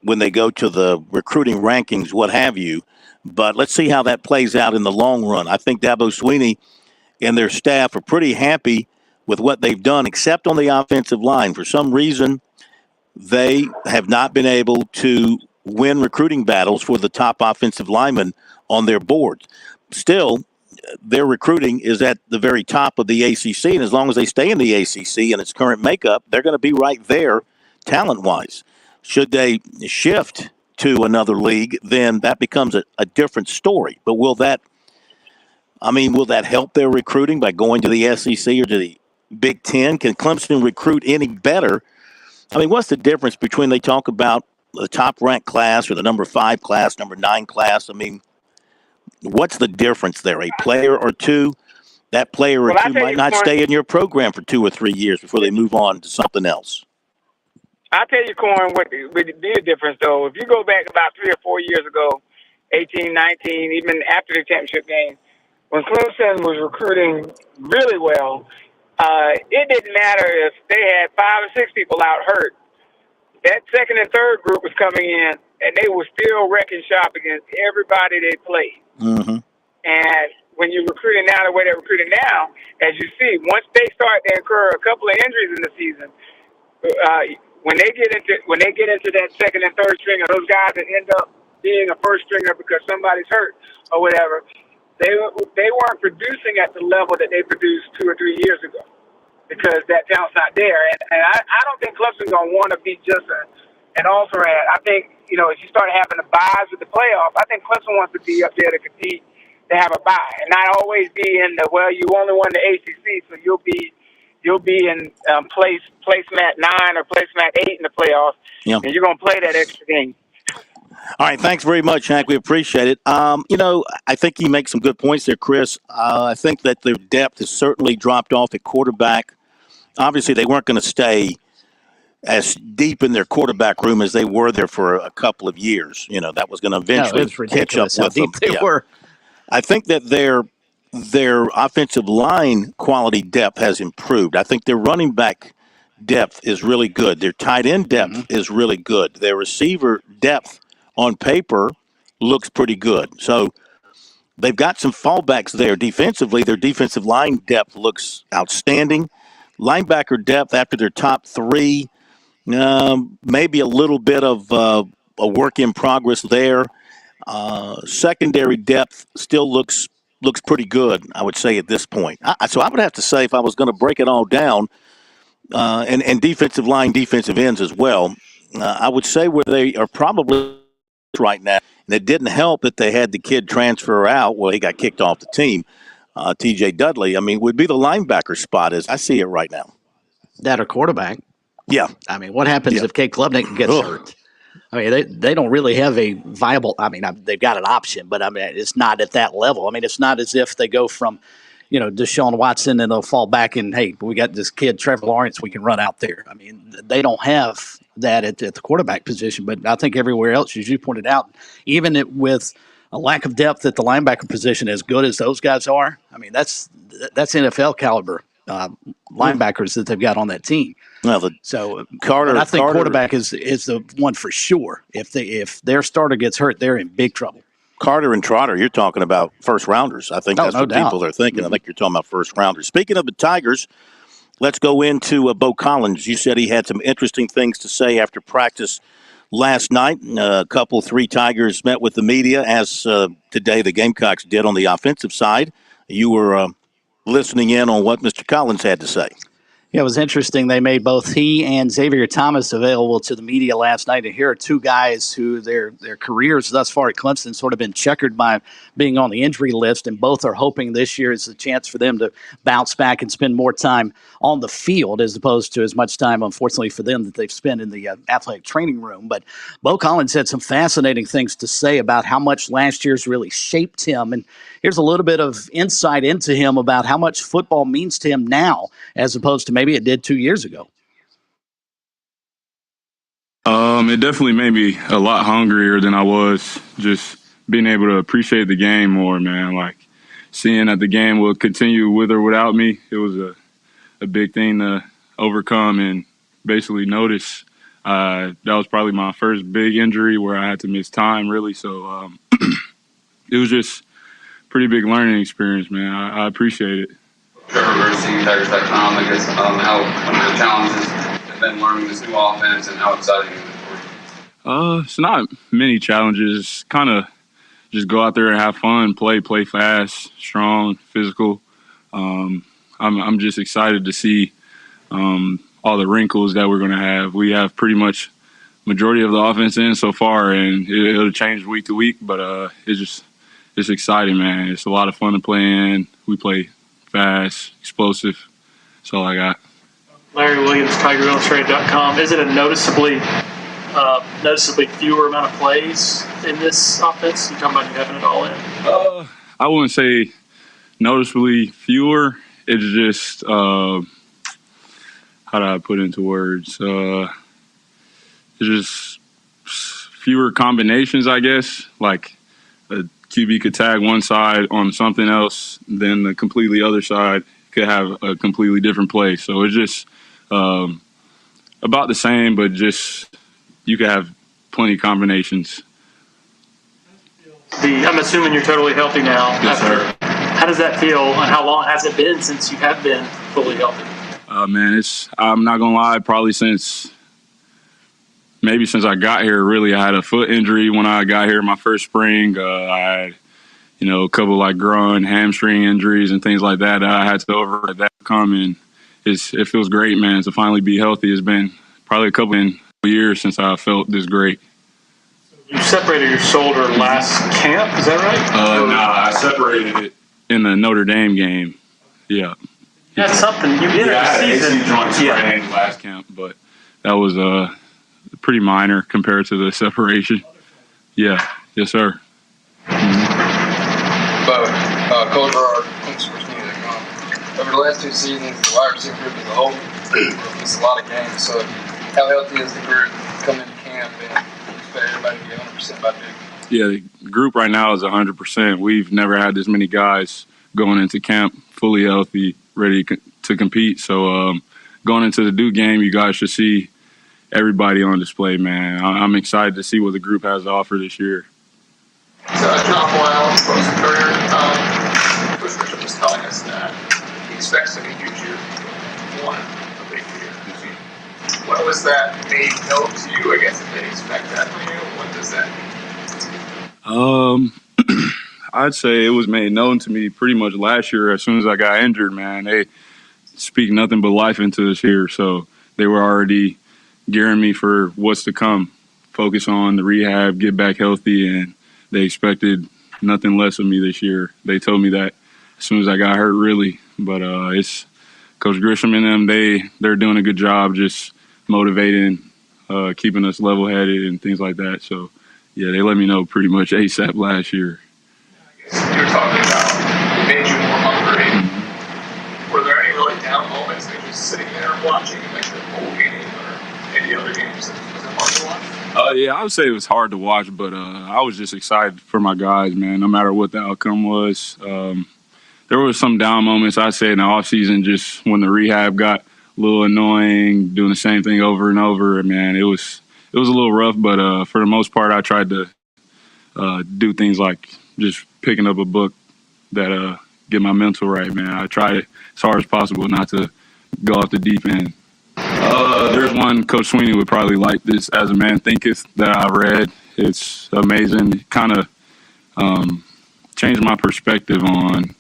when they go to the recruiting rankings, what have you. But let's see how that plays out in the long run. I think Dabo Swinney and their staff are pretty happy with what they've done, except on the offensive line. For some reason, they have not been able to win recruiting battles for the top offensive linemen on their boards. Still, their recruiting is at the very top of the ACC, and as long as they stay in the ACC in its current makeup, they're going to be right there talent-wise. Should they shift to another league, then that becomes a different story. But will that help their recruiting by going to the SEC or to the Big Ten? Can Clemson recruit any better? What's the difference between, they talk about the top-ranked class or the number 5 class, number 9 class? What's the difference there? A player or two? That player or two might not stay in your program for 2 or 3 years before they move on to something else. I'll tell you, Corn, what would be the difference, though. If you go back about 3 or 4 years ago, 18, 19, even after the championship game, when Clemson was recruiting really well, it didn't matter if they had 5 or 6 people out hurt. That second and third group was coming in, and they were still wrecking shop against everybody they played. Mm-hmm. And when you're recruiting now the way they're recruiting now, as you see, once they start to incur a couple of injuries in the season, when they get into that second and third string, or those guys that end up being a first stringer because somebody's hurt or whatever, they weren't producing at the level that they produced 2 or 3 years ago because that talent's not there. And I don't think Clemson's going to want to be just an also-ran. I think, if you start having the buys with the playoff, I think Clemson wants to be up there to compete, to have a bye, and not always be in you only won the ACC, so you'll be in placemat 9 or placemat 8 in the playoffs, yeah. And you're going to play that extra game. All right, thanks very much, Hank. We appreciate it. I think you make some good points there, Chris. I think that their depth has certainly dropped off at quarterback. Obviously, they weren't going to stay as deep in their quarterback room as they were there for a couple of years. That was going to eventually catch up with them. They were. I think that their offensive line quality depth has improved. I think their running back depth is really good. Their tight end depth is really good. Their receiver depth on paper looks pretty good. So they've got some fallbacks there. Defensively, their defensive line depth looks outstanding. Linebacker depth after their top 3, maybe a little bit of a work in progress there. Secondary depth still looks pretty good, I would say, at this point. So I would have to say, if I was going to break it all down, and defensive line, defensive ends as well, I would say where they are probably right now, and it didn't help that they had the kid transfer out. Well, he got kicked off the team. T.J. Dudley, would be the linebacker spot as I see it right now. That or quarterback. Yeah. What happens if Kate Klubnik gets hurt? They don't really have a viable – they've got an option, but, it's not at that level. It's not as if they go from, Deshaun Watson and they'll fall back and, hey, we got this kid, Trevor Lawrence, we can run out there. They don't have that at the quarterback position, but I think everywhere else, as you pointed out, even with a lack of depth at the linebacker position, as good as those guys are, that's NFL caliber linebackers that they've got on that team. Well, I think quarterback is the one for sure. If their starter gets hurt, they're in big trouble. Carter and Trotter, you're talking about first rounders. I think that's what people are thinking. I think you're talking about first rounders. Speaking of the Tigers, let's go into Bo Collins. You said he had some interesting things to say after practice last night. A couple, 3 Tigers met with the media, as today the Gamecocks did on the offensive side. You were listening in on what Mr. Collins had to say. Yeah, it was interesting. They made both he and Xavier Thomas available to the media last night. And here are 2 guys who their careers thus far at Clemson sort of been checkered by being on the injury list. And both are hoping this year is a chance for them to bounce back and spend more time on the field as opposed to as much time, unfortunately, for them that they've spent in the athletic training room. But Bo Collins had some fascinating things to say about how much last year's really shaped him. And here's a little bit of insight into him about how much football means to him now as opposed to maybe it did 2 years ago. It definitely made me a lot hungrier than I was, just being able to appreciate the game more, man. Like seeing that the game will continue with or without me, it was a big thing to overcome and basically notice. That was probably my first big injury where I had to miss time, really. So it was just a pretty big learning experience, man. I appreciate it. Trevor Mercy, Tigers.com, I guess, how one of the challenges have been learning this new offense and how exciting it is for you? It's not many challenges. Kind of just go out there and have fun, play fast, strong, physical. I'm just excited to see all the wrinkles that we're going to have. We have pretty much majority of the offense in so far, and it'll change week to week, but it's exciting, man. It's a lot of fun to play in. We play fast, explosive. That's all I got. Larry Williams, TigerIllustrated.com. Is it a noticeably fewer amount of plays in this offense? You're talking about you having it all in? I wouldn't say noticeably fewer. It's just, how do I put it into words? It's just fewer combinations, I guess. Like a QB could tag one side on something else, then the completely other side could have a completely different play. So it's just about the same, but just you could have plenty of combinations. I'm assuming you're totally healthy now. Yes, sir. How does that feel, and how long has it been since you have been fully healthy? Man, I'm not gonna lie, probably since I got here. Really, I had a foot injury when I got here my first spring. I had, a couple like groin, hamstring injuries and things like that. I had to overcome that. And it feels great, man, to finally be healthy. It's been probably a couple years since I felt this great. You separated your shoulder last camp, is that right? No, I separated it in the Notre Dame game. Yeah. You had something. You did I had a season. AC joint sprain last camp, but that was pretty minor compared to the separation. Yeah. Yes, sir. But Coach Gerard, SportsTalkSC.com. Over the last 2 seasons, the wide receiver group as a whole missed a lot of games. So how healthy is the group coming into camp, and you expect everybody to be 100% by big? Yeah, the group right now is 100%. We've never had this many guys going into camp fully healthy, ready to compete. So going into the Duke game, you guys should see everybody on display, man. I'm excited to see what the group has to offer this year. So John Boyle, close career, Coach Bishop was telling us that he expects to be huge year. One, a big year. What was that made known to you? I guess if they expect that from you, what does that mean? I'd say it was made known to me pretty much last year. As soon as I got injured, man, they speak nothing but life into this year. So they were already gearing me for what's to come. Focus on the rehab, get back healthy, and they expected nothing less of me this year. They told me that as soon as I got hurt, really. But it's Coach Grisham and them, they're doing a good job just motivating, keeping us level-headed and things like that. So, yeah, they let me know pretty much ASAP last year. You were talking about it made you more hungry. Were there any really down moments, like just sitting there watching like the whole game or any other games? Was it hard to watch? Yeah, I would say it was hard to watch, but I was just excited for my guys, man, no matter what the outcome was. There were some down moments, I'd say, in the offseason, just when the rehab got a little annoying, doing the same thing over and over. Man, it was a little rough, but for the most part, I tried to do things like just picking up a book that get my mental right, man. I tried as hard as possible not to go off the deep end. There's one Coach Sweeney would probably like this, As a Man Thinketh, that I read. It's amazing. It kind of changed my perspective on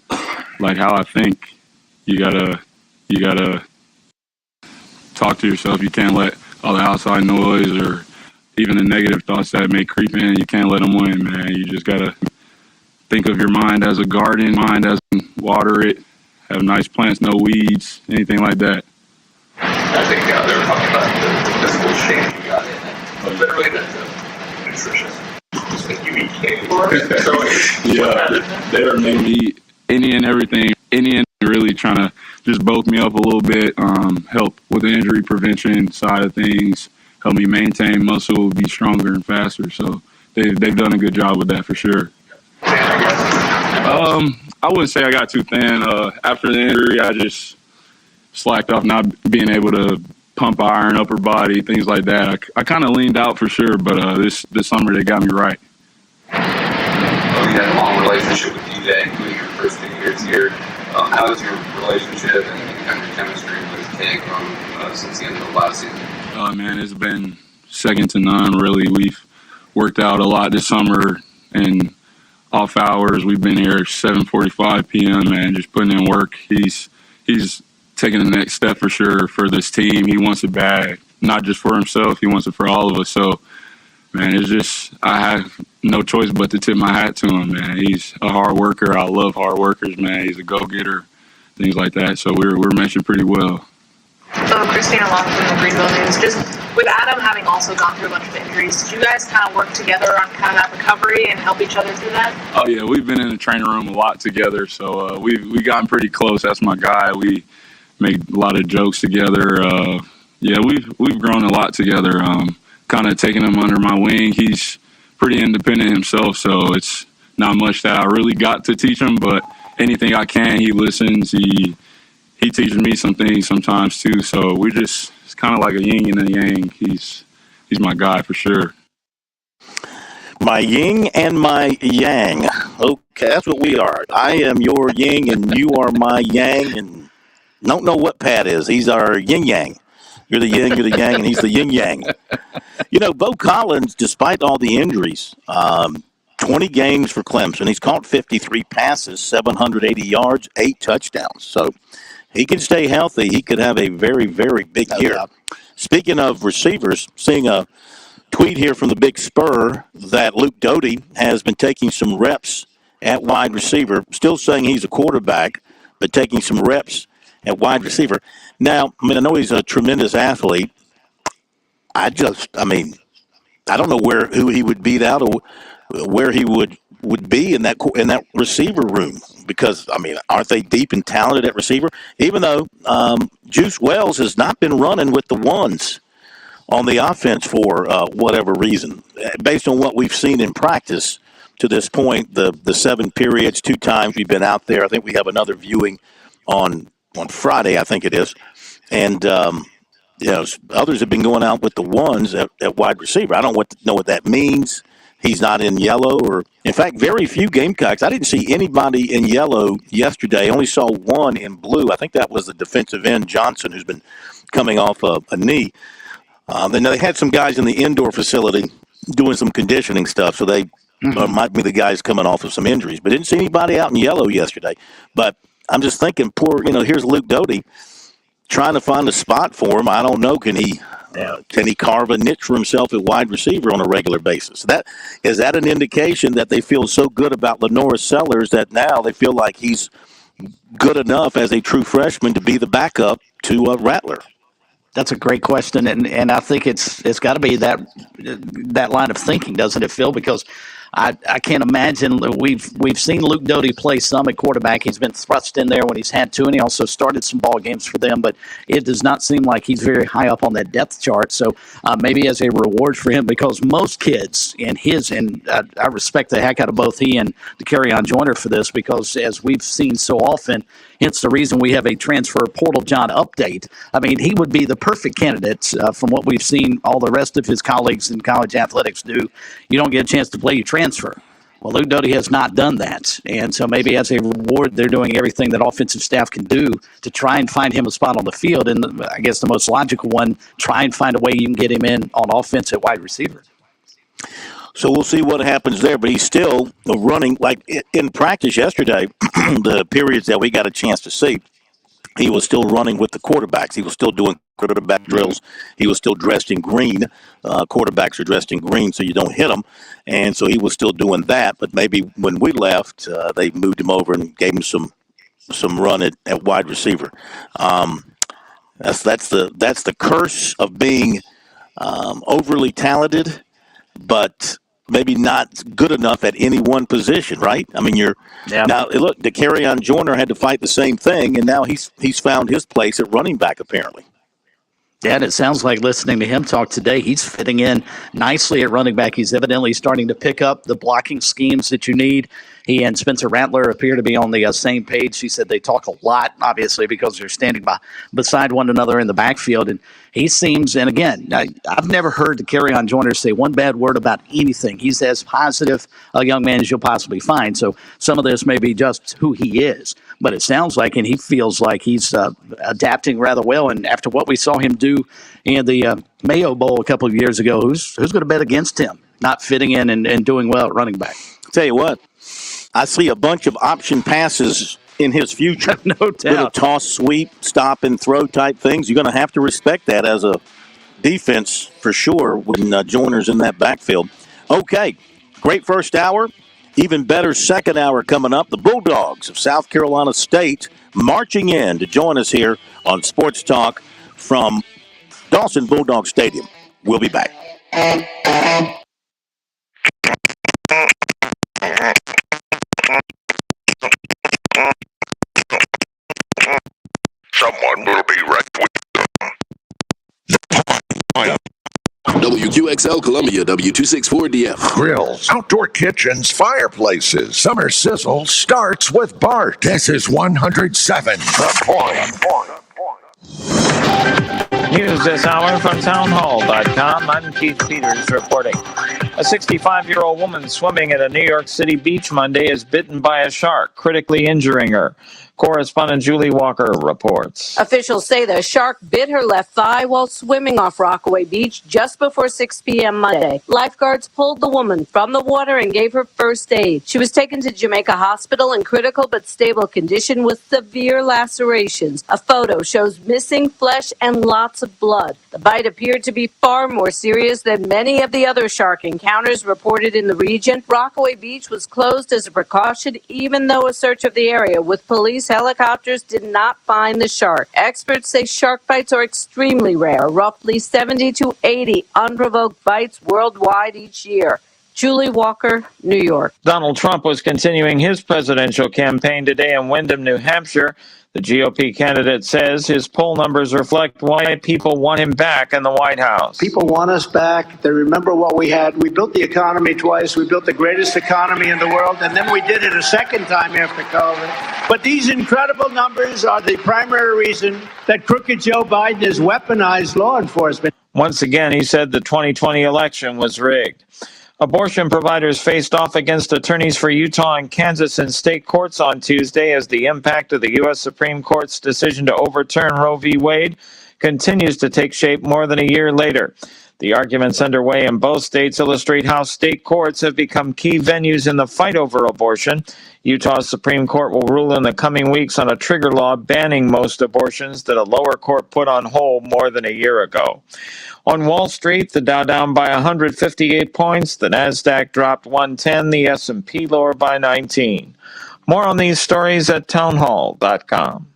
like how I think. You gotta talk to yourself. You can't let all the outside noise or even the negative thoughts that may creep in. You can't let them win, man. You just gotta think of your mind as a garden, water it, have nice plants, no weeds, anything like that. I think they were talking about the physical shape you got in it, but literally the nutrition. Just make you eat cake for it. So yeah, they were making me eat any and everything. Any and really trying to just bulk me up a little bit, help with the injury prevention side of things, help me maintain muscle, be stronger and faster. So they've done a good job with that for sure. I wouldn't say I got too thin. After the injury, I just slacked off not being able to pump iron, upper body, things like that. I kind of leaned out for sure, but this summer they got me right. You had a long relationship with DJ, including your first 2 years here. How is your relationship and kind of chemistry with Kay grown since the end of the last season? Man, it's been second to none, really. We've worked out a lot this summer, and off hours, we've been here at 7:45 p.m., man, just putting in work. He's taking the next step for sure for this team. He wants it bad, not just for himself. He wants it for all of us. So, man, it's just I have no choice but to tip my hat to him, man. He's a hard worker. I love hard workers, man. He's a go-getter, things like that. So we're meshing pretty well. So Christina Long from the Greenville News. Just with Adam having also gone through a bunch of injuries, did you guys kind of work together on kind of that recovery and help each other through that? Oh, yeah. We've been in the training room a lot together. So we've gotten pretty close. That's my guy. We make a lot of jokes together. Yeah, we've grown a lot together. Kind of taking him under my wing. He's pretty independent himself, so it's not much that I really got to teach him, but anything I can, he listens. he teaches me some things sometimes too. So it's kind of like a yin and a yang. He's my guy for sure. My yin and my yang. Okay, that's what we are. I am your yin and you are my yang. And don't know what Pat is. He's our yin yang. You're the yin, you're the yang, and he's the yin yang. You know, Bo Collins, despite all the injuries, 20 games for Clemson. He's caught 53 passes, 780 yards, 8 touchdowns. So he can stay healthy. He could have a very, very big year. Speaking of receivers, seeing a tweet here from the Big Spur that Luke Doty has been taking some reps at wide receiver, still saying he's a quarterback, but taking some reps at wide receiver. Now, I know he's a tremendous athlete. I don't know who he would beat out or where he would be in that receiver room, because aren't they deep and talented at receiver? Even though Juice Wells has not been running with the ones on the offense for whatever reason, based on what we've seen in practice to this point, the 7 periods, 2 times we've been out there. I think we have another viewing on Friday, I think it is, and others have been going out with the ones at wide receiver. I don't know what that means. He's not in yellow, or in fact, very few Gamecocks. I didn't see anybody in yellow yesterday. I only saw one in blue. I think that was the defensive end, Johnson, who's been coming off a knee. Then they had some guys in the indoor facility doing some conditioning stuff, so they might be the guys coming off of some injuries. But didn't see anybody out in yellow yesterday. But I'm just thinking, here's Luke Doty trying to find a spot for him. I don't know. Can he carve a niche for himself at wide receiver on a regular basis? Is that an indication that they feel so good about Lenora Sellers that now they feel like he's good enough as a true freshman to be the backup to Rattler? That's a great question, and I think it's got to be that line of thinking, doesn't it, Phil? Because I can't imagine. We've seen Luke Doty play some at quarterback. He's been thrust in there when he's had to, and he also started some ball games for them. But it does not seem like he's very high up on that depth chart. So maybe as a reward for him, because most kids and I respect the heck out of both he and Dakereon Joyner for this, because as we've seen so often, hence the reason we have a transfer portal John update. He would be the perfect candidate from what we've seen all the rest of his colleagues in college athletics do. You don't get a chance to play, you transfer. Well, Luke Doty has not done that. And so maybe as a reward, they're doing everything that offensive staff can do to try and find him a spot on the field. And I guess the most logical one, try and find a way you can get him in on offense at wide receiver. So we'll see what happens there. But he's still running, like in practice yesterday, the periods that we got a chance to see, he was still running with the quarterbacks. He was still doing quarterback drills. He was still dressed in green. Quarterbacks are dressed in green so you don't hit them. And so he was still doing that. But maybe when we left, they moved him over and gave him some run at wide receiver. That's the curse of being overly talented, but maybe not good enough at any one position, right? Now look, Dakereon Joyner had to fight the same thing, and now he's found his place at running back apparently. Yeah, and it sounds like listening to him talk today, he's fitting in nicely at running back. He's evidently starting to pick up the blocking schemes that you need. He and Spencer Rattler appear to be on the same page. He said they talk a lot, obviously, because they're standing beside one another in the backfield. And he seems, and again, I've never heard Dakereon Joyner say one bad word about anything. He's as positive a young man as you'll possibly find. So some of this may be just who he is. But it sounds like, and he feels like he's adapting rather well. And after what we saw him do in the Mayo Bowl a couple of years ago, who's going to bet against him not fitting in and doing well at running back? Tell you what, I see a bunch of option passes in his future. No doubt. With a toss, sweep, stop, and throw type things. You're going to have to respect that as a defense for sure when Joyner's in that backfield. Okay, great first hour. Even better second hour coming up. The Bulldogs of South Carolina State marching in to join us here on Sports Talk from Dawson Bulldog Stadium. We'll be back. Someone will be right with them. WQXL Columbia, W264DF. Grills, outdoor kitchens, fireplaces. Summer sizzle starts with Bart. This is 107 The Point. News this hour from townhall.com. I'm Keith Peters reporting. A 65-year-old woman swimming at a New York City beach Monday is bitten by a shark, critically injuring her. Correspondent Julie Walker reports. Officials say the shark bit her left thigh while swimming off Rockaway Beach just before 6 p.m. Monday. Lifeguards pulled the woman from the water and gave her first aid. She was taken to Jamaica Hospital in critical but stable condition with severe lacerations. A photo shows missing flesh and lots of blood. The bite appeared to be far more serious than many of the other shark encounters reported in the region. Rockaway Beach was closed as a precaution, even though a search of the area with police helicopters did not find the shark. Experts say shark bites are extremely rare, roughly 70 to 80 unprovoked bites worldwide each year. Julie Walker, New York. Donald Trump was continuing his presidential campaign today in Windham, New Hampshire. The GOP candidate says his poll numbers reflect why people want him back in the White House. People want us back. They remember what we had. We built the economy twice. We built the greatest economy in the world, and then we did it a second time after COVID. But these incredible numbers are the primary reason that crooked Joe Biden has weaponized law enforcement. Once again, he said the 2020 election was rigged. Abortion providers faced off against attorneys for Utah and Kansas in state courts on Tuesday as the impact of the U.S. Supreme Court's decision to overturn Roe v. Wade continues to take shape more than a year later. The arguments underway in both states illustrate how state courts have become key venues in the fight over abortion. Utah's Supreme Court will rule in the coming weeks on a trigger law banning most abortions that a lower court put on hold more than a year ago. On Wall Street, the Dow down by 158 points, the Nasdaq dropped 110, the S&P lower by 19. More on these stories at townhall.com.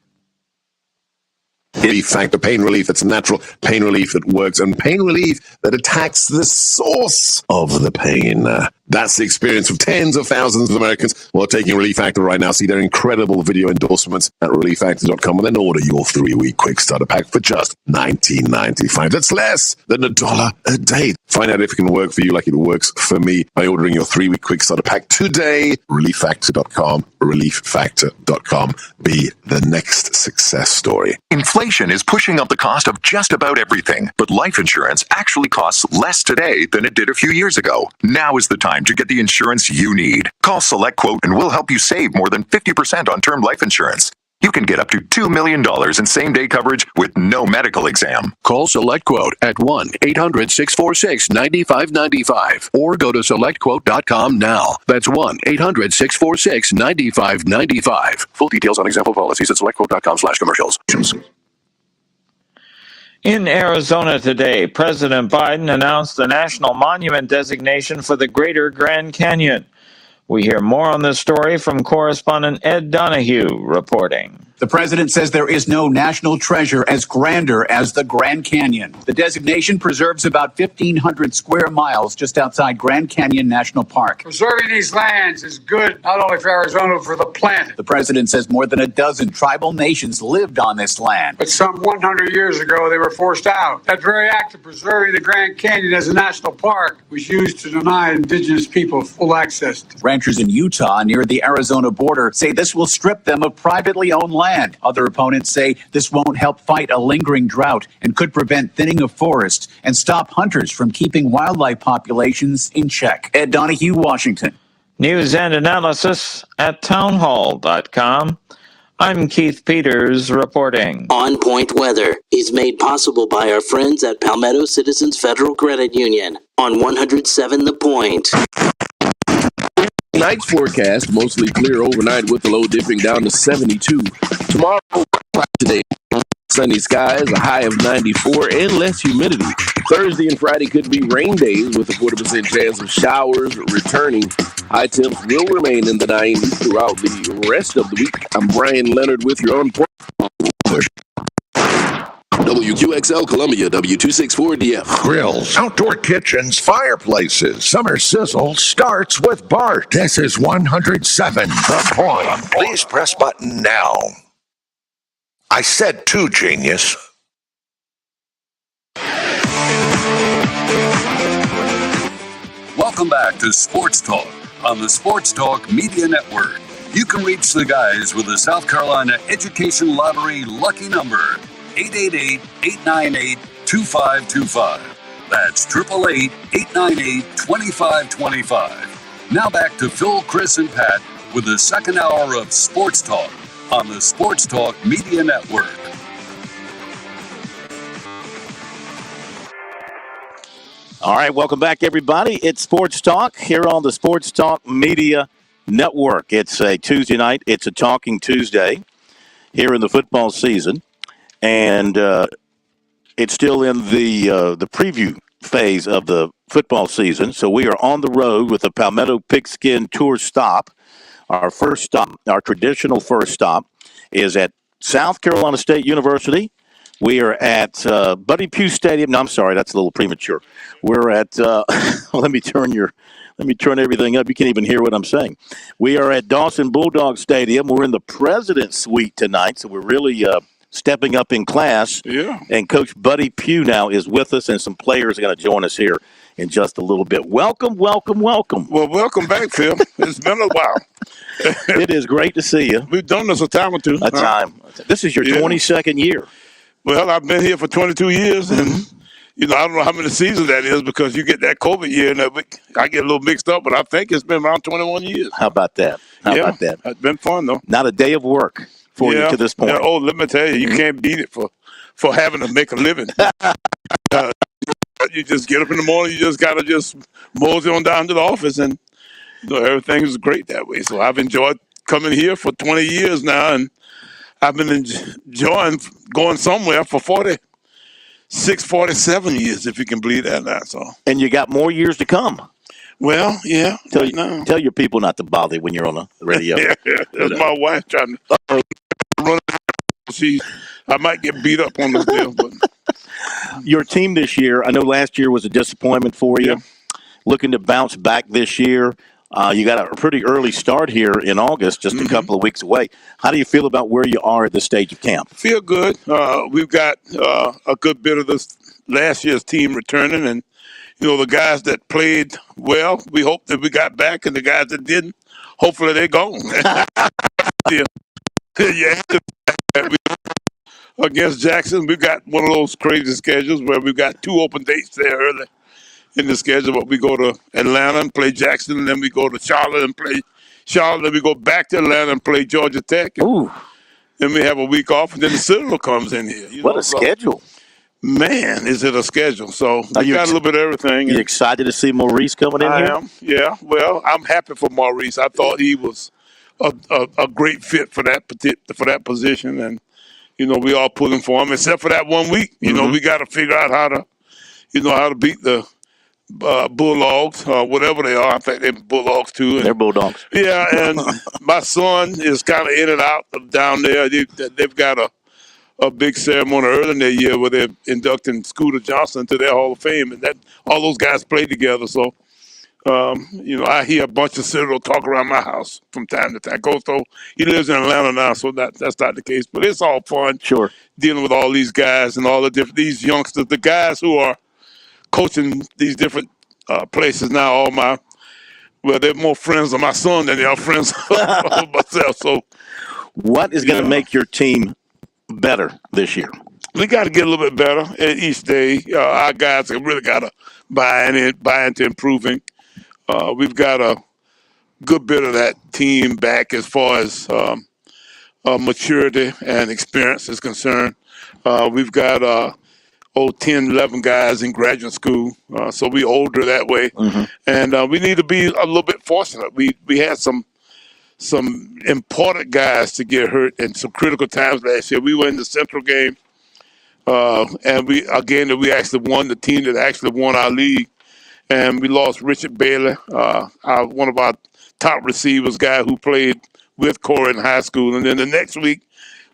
Relief Factor, pain relief that's natural, pain relief that works, and pain relief that attacks the source of the pain. That's the experience of tens of thousands of Americans who are taking Relief Factor right now. See their incredible video endorsements at relieffactor.com and then order your 3-week quick starter pack for just $19.95. That's less than $1 a day. Find out if it can work for you like it works for me by ordering your 3-week quick starter pack today. Relieffactor.com, relieffactor.com. Be the next success story. Inflation is pushing up the cost of just about everything, but life insurance actually costs less today than it did a few years ago. Now is the time to get the insurance you need. Call Select Quote and we'll help you save more than 50% on term life insurance. You can get up to $2 million in same-day coverage with no medical exam. Call Select Quote at 1-800-646-9595 or go to SelectQuote.com now. That's 1-800-646-9595. Full details on example policies at SelectQuote.com/commercials. In Arizona today, President Biden announced the national monument designation for the Greater Grand Canyon. We hear more on this story from correspondent Ed Donahue reporting. The president says there is no national treasure as grander as the Grand Canyon. The designation preserves about 1,500 square miles just outside Grand Canyon National Park. Preserving these lands is good not only for Arizona, but for the planet. The president says more than a dozen tribal nations lived on this land. But some 100 years ago, they were forced out. That very act of preserving the Grand Canyon as a national park was used to deny indigenous people full access. Ranchers in Utah near the Arizona border say this will strip them of privately owned land. Other opponents say this won't help fight a lingering drought and could prevent thinning of forests and stop hunters from keeping wildlife populations in check. Ed Donahue, Washington. News and analysis at townhall.com. I'm Keith Peters reporting. On Point Weather is made possible by our friends at Palmetto Citizens Federal Credit Union on 107 The Point. Night's forecast, mostly clear overnight with the low dipping down to 72. Tomorrow, today, sunny skies, a high of 94 and less humidity. Thursday and Friday could be rain days with a 40% chance of showers returning. High temps will remain in the 90s throughout the rest of the week. I'm Brian Leonard with your On Point. WQXL Columbia, W264DF. Grills, outdoor kitchens, fireplaces. Summer sizzle starts with Bart. This is 107 The Point. Please press button now. I said to, genius. Welcome back to Sports Talk on the Sports Talk Media Network. You can reach the guys with the South Carolina Education Lottery lucky number, 888-898-2525. That's 888-898-2525. Now back to Phil, Chris, and Pat with the second hour of Sports Talk on the Sports Talk Media Network. All right, welcome back, everybody. It's Sports Talk here on the Sports Talk Media Network. It's a Tuesday night. It's a Talking Tuesday here in the football season, and it's still in the preview phase of the football season. So we are on the road with the Palmetto Pigskin Tour stop. Our first stop, our traditional first stop, is at South Carolina State University. We are at Buddy Pugh Stadium. No, I'm sorry, that's a little premature. We're at let me turn everything up. You can't even hear what I'm saying. We are at Dawson Bulldog Stadium. We're in the President's Suite tonight, so we're really stepping up in class. Yeah. And Coach Buddy Pugh now is with us, and some players are going to join us here in just a little bit. Welcome. Well, welcome back, Phil. It's been a while. It is great to see you. We've done this a time or two. This is your 22nd year. Well, I've been here for 22 years, and I don't know how many seasons that is because you get that COVID year, and I get a little mixed up, but I think it's been around 21 years. How about that? It's been fun, though. Not a day of work for you to this point. Oh, let me tell you, you can't beat it for having to make a living. You just get up in the morning, you just got to just mosey on down to the office, and everything is great that way. So I've enjoyed coming here for 20 years now, and I've been enjoying going somewhere for 46, 47 years, if you can believe that now. So. And you got more years to come. Well, yeah. Tell your people not to bother when you're on the radio. That's my wife trying to run. I might get beat up on this deal. But. Your team this year, I know last year was a disappointment for you. Yeah. Looking to bounce back this year. You got a pretty early start here in August, just a couple of weeks away. How do you feel about where you are at this stage of camp? Feel good. We've got a good bit of this last year's team returning, and the guys that played well, we hope that we got back, and the guys that didn't, hopefully they're gone. Against Jackson, we've got one of those crazy schedules where we've got 2 open dates there early in the schedule, but we go to Atlanta and play Jackson, and then we go to Charlotte and play Charlotte, then we go back to Atlanta and play Georgia Tech. Ooh. Then we have a week off, and then the Citadel comes in here. What a schedule. Man, is it a schedule. So we got a little bit of everything. You excited to see Maurice coming in here? I am, yeah. Well, I'm happy for Maurice. I thought he was a great fit for that position, and, we all pulling for him, except for that 1 week. We got to figure out how to beat the Bulldogs, whatever they are. I think they're Bulldogs too. And, they're Bulldogs. Yeah, and my son is kind of in and out of down there. They've got a big ceremony early in the year where they're inducting Scooter Johnson to their Hall of Fame, and that all those guys play together. So, I hear a bunch of Citadel talk around my house from time to time. Costo, he lives in Atlanta now, so that's not the case. But it's all fun. Sure. Dealing with all these guys and all these youngsters, the guys who are coaching these different places now. They're more friends of my son than they are friends of myself. So, what is going to make your team better this year? We got to get a little bit better each day. Our guys have really got to buy into improving. We've got a good bit of that team back as far as maturity and experience is concerned. We've got 10, 11 guys in graduate school, so we older that way. Mm-hmm. And we need to be a little bit fortunate. We had some important guys to get hurt in some critical times last year. We were in the Central game, and we actually won the team that actually won our league. And we lost Richard Bailey, one of our top receivers, guy who played with Corey in high school. And then the next week,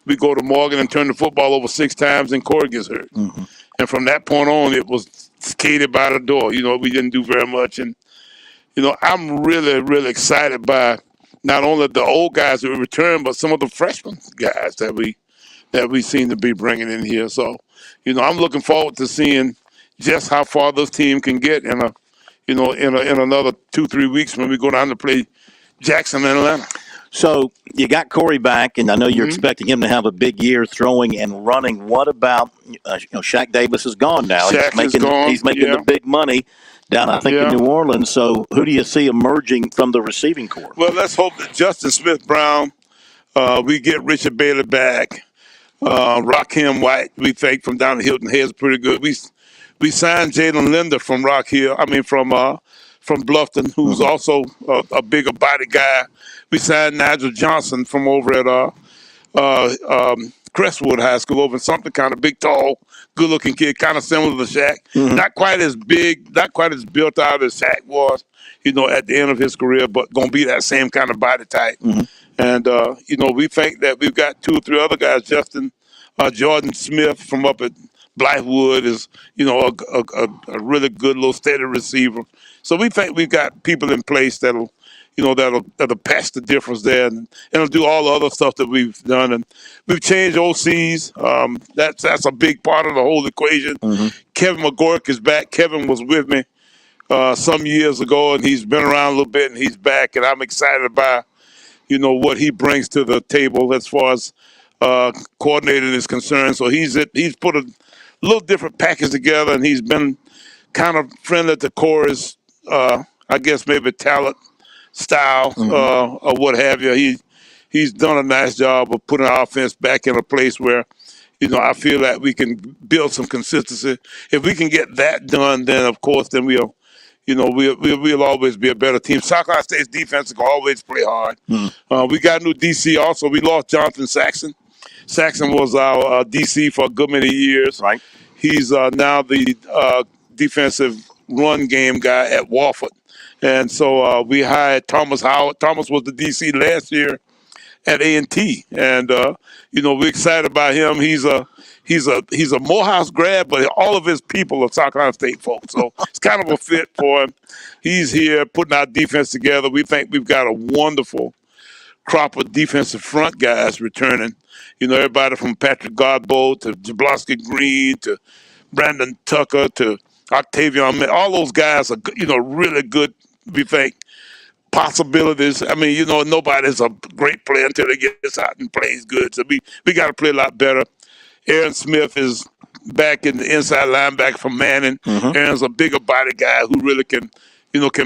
we go to Morgan and turn the football over 6 times, and Corey gets hurt. Mm-hmm. And from that point on, it was skated by the door. We didn't do very much. And, I'm really, really excited by not only the old guys that we returned, but some of the freshman guys that we seem to be bringing in here. So, I'm looking forward to seeing just how far this team can get in in another 2-3 weeks when we go down to play Jackson and Atlanta. So you got Corey back, and I know you're expecting him to have a big year throwing and running. What about Shaq Davis is gone now? Shaq is gone. He's making the big money down, I think, in New Orleans. So who do you see emerging from the receiving corps? Well, let's hope that Justin Smith-Brown, we get Richard Bailey back. Rakim White, we think, from down at Hilton Head's pretty good. We signed Jalen Linder from from Bluffton, who's also a bigger body guy. We signed Nigel Johnson from over at Crestwood High School over in something, kind of big, tall, good-looking kid, kind of similar to Shaq. Not quite as big, not quite as built out as Shaq was, at the end of his career, but going to be that same kind of body type. And, we think that we've got 2 or 3 other guys. Jordan Smith from up at Blythewood is, a really good little steady receiver. So we think we've got people in place that'll patch the difference there, and it'll do all the other stuff that we've done. And we've changed OCs. That's a big part of the whole equation. Kevin McGork is back. Kevin was with me some years ago, and he's been around a little bit, and he's back. And I'm excited about what he brings to the table as far as coordinating is concerned. So he's put a little different package together, and he's been kind of friendly to Corey's, I guess maybe talent style or what have you. He's done a nice job of putting our offense back in a place where, I feel that we can build some consistency. If we can get that done, then of course, then we'll always be a better team. South Carolina State's defense will always play hard. We got a new DC also. We lost Jonathan Saxon. Saxon was our DC for a good many years. Right. He's now the defensive run game guy at Wofford. And so we hired Thomas Howard. Thomas was the DC last year at A&T. And, we're excited about him. He's a Morehouse grad, but all of his people are South Carolina State folks. So it's kind of a fit for him. He's here putting our defense together. We think we've got a wonderful crop of defensive front guys returning. Everybody from Patrick Godbolt to Jablonski Green to Brandon Tucker to Octavian. All those guys are, really good, we think, possibilities. I mean, nobody's a great player until they get out and plays good. So we got to play a lot better. Aaron Smith is back in the inside linebacker from Manning. Aaron's a bigger body guy who really can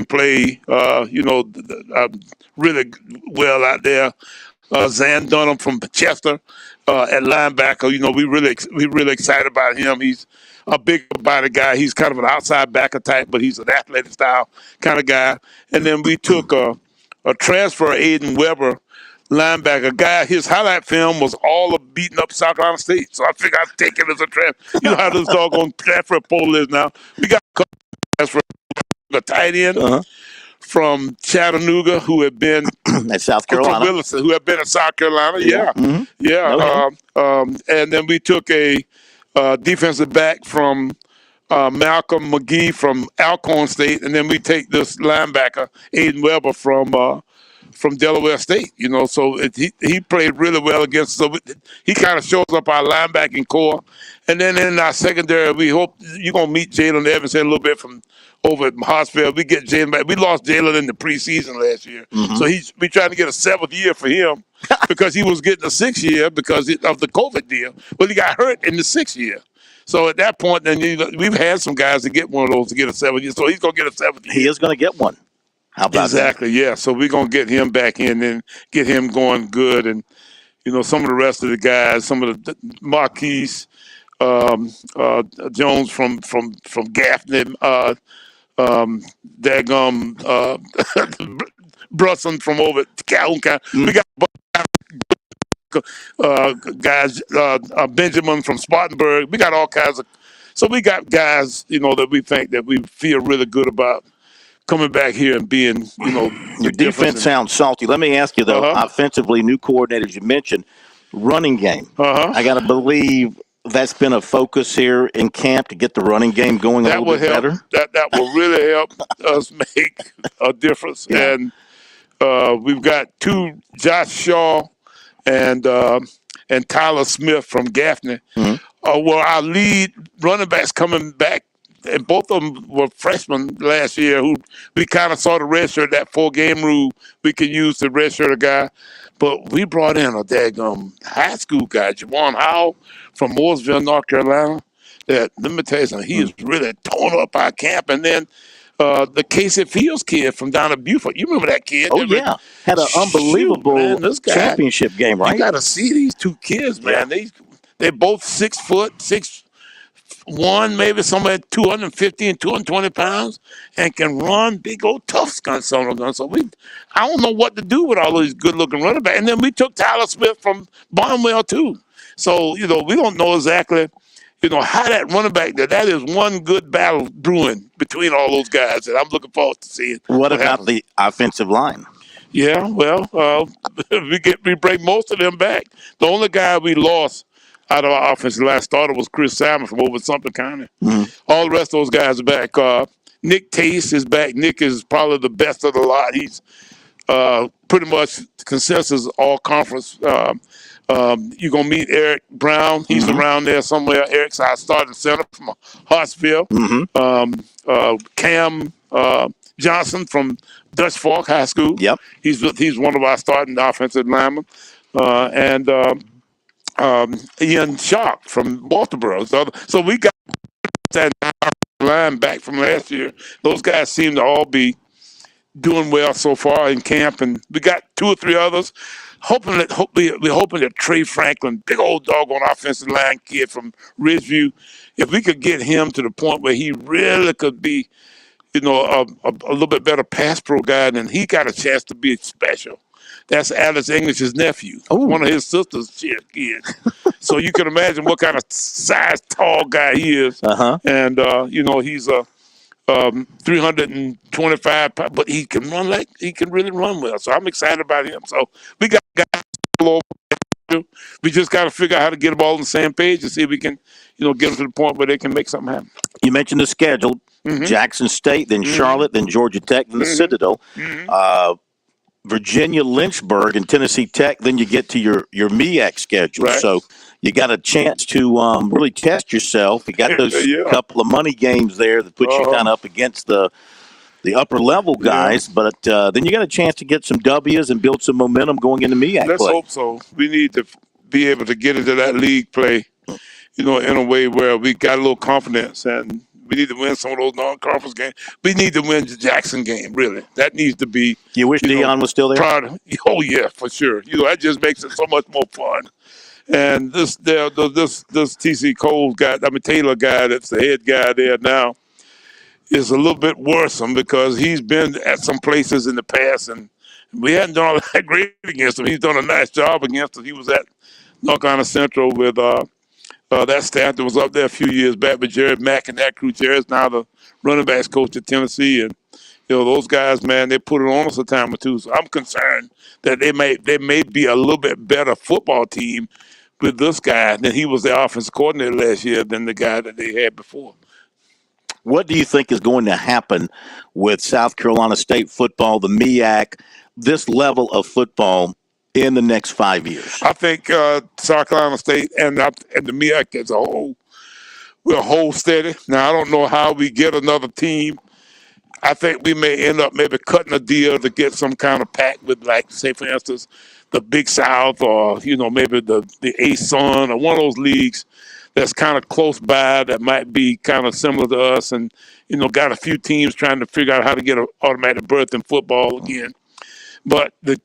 play, really well out there. Zan Dunham from Chester at linebacker. We really excited about him. He's a big body guy. He's kind of an outside backer type, but he's an athletic style kind of guy. And then we took a transfer, Aiden Weber, linebacker guy. His highlight film was all of beating up South Carolina State. So I figured I'd take it as a transfer. You know how this doggone transfer poll is now. We got a couple transfer, a tight end from Chattanooga who had been at South Carolina. From Williston, who had been at South Carolina. And then we took a defensive back from Malcolm McGee from Alcorn State, and then we take this linebacker Aiden Weber from Delaware State. So he played really well against. So he kind of shows up our linebacking core, and then in our secondary, we hope you're gonna meet Jalen Evans a little bit from over at Hartsfield. We get Jalen back. We lost Jalen in the preseason last year, so we trying to get a 7th year for him because he was getting a 6th year because of the COVID deal. Well, he got hurt in the 6th year. So at that point, then we've had some guys to get one of those to get a 7th year. So he's going to get a 7th year. He is going to get one. How about exactly, that? Yeah. So we're going to get him back in and get him going good. And, some of the rest of the guys, some of the Marquise Jones from Gaffney, Brunson from over at Calhoun County. We got guys, Benjamin from Spartanburg. We got all kinds of. So we got guys, that we think that we feel really good about coming back here and being, Your defense sounds salty. Let me ask you though, offensively, new coordinators you mentioned, running game. I got to believe that's been a focus here in camp to get the running game going a little bit better. That will really help us make a difference. Yeah. And we've got 2, Josh Shaw and Tyler Smith from Gaffney. Well, our lead running backs coming back and both of them were freshmen last year who we kind of saw the redshirt, that 4-game rule we could use to redshirt a guy. But we brought in a daggum high school guy, Javon Howell from Mooresville, North Carolina. That, let me tell you something, he is really torn up our camp. And then the Casey Fields kid from down at Beaufort. You remember that kid? Oh, yeah. Had an unbelievable this guy, championship game, right? You got to see these two kids, man. Yeah. They're both 6 foot, 6'1", maybe somewhere 250 and 220 pounds, and can run big old tough guns. So I don't know what to do with all these good-looking running backs. And then we took Tyler Smith from Barnwell, too. So, we don't know exactly, how that running back, that is one good battle brewing between all those guys, and I'm looking forward to seeing what about happens. the offensive line? Yeah, well, we bring most of them back. The only guy we lost out of our offense last starter was Chris Salmon from over Sumter County. All the rest of those guys are back. Nick Tace is back. Nick is probably the best of the lot. He's pretty much consensus all conference. You're going to meet Eric Brown. He's around there somewhere. Eric's our starting center from Hartsville. Cam Johnson from Dutch Fork High School. Yep. He's one of our starting offensive linemen. And Ian Sharp from Walterboro. So we got that line back from last year. Those guys seem to all be doing well so far in camp, and we got 2 or 3 others. We're hoping that Trey Franklin, big old dog on offensive line kid from Ridgeview, if we could get him to the point where he really could be, a little bit better pass pro guy, then he got a chance to be special. That's Alex English's nephew, one of his sister's kids. So you can imagine what kind of size, tall guy he is. And, he's a 325 pounds, but he can really run well. So I'm excited about him. So we got guys all over. We just got to figure out how to get them all on the same page and see if we can, get them to the point where they can make something happen. You mentioned the schedule. Jackson State, then Charlotte, then Georgia Tech, then the Citadel. Virginia, Lynchburg, and Tennessee Tech, then you get to your MEAC schedule. Right. So you got a chance to really test yourself. You got those couple of money games there that put you kind of up against the upper level guys, but then you got a chance to get some W's and build some momentum going into MEAC Let's play. hope so. We need to be able to get into that league play, in a way where we got a little confidence, and we need to win some of those non-conference games. We need to win the Jackson game, really. That needs to be. You wish Dion was still there? Oh, yeah, for sure. That just makes it so much more fun. And this TC Cole guy, Taylor guy, that's the head guy there now, is a little bit worrisome because he's been at some places in the past, and we hadn't done all that great against him. He's done a nice job against us. He was at North Carolina Central with that staff that was up there a few years back with Jared Mack and that crew. Jared's now the running backs coach at Tennessee, and those guys, man, they put it on us a time or two. So I'm concerned that they may be a little bit better football team with this guy than he was the offensive coordinator last year than the guy that they had before. What do you think is going to happen with South Carolina State football, the MEAC, this level of football in the next 5 years? I think South Carolina State and the MEAC as a whole will hold steady. Now, I don't know how we get another team. I think we may end up maybe cutting a deal to get some kind of pact with, like, say, for instance, the Big South or, maybe the A-Sun or one of those leagues that's kind of close by that might be kind of similar to us and, got a few teams trying to figure out how to get an automatic berth in football again. But the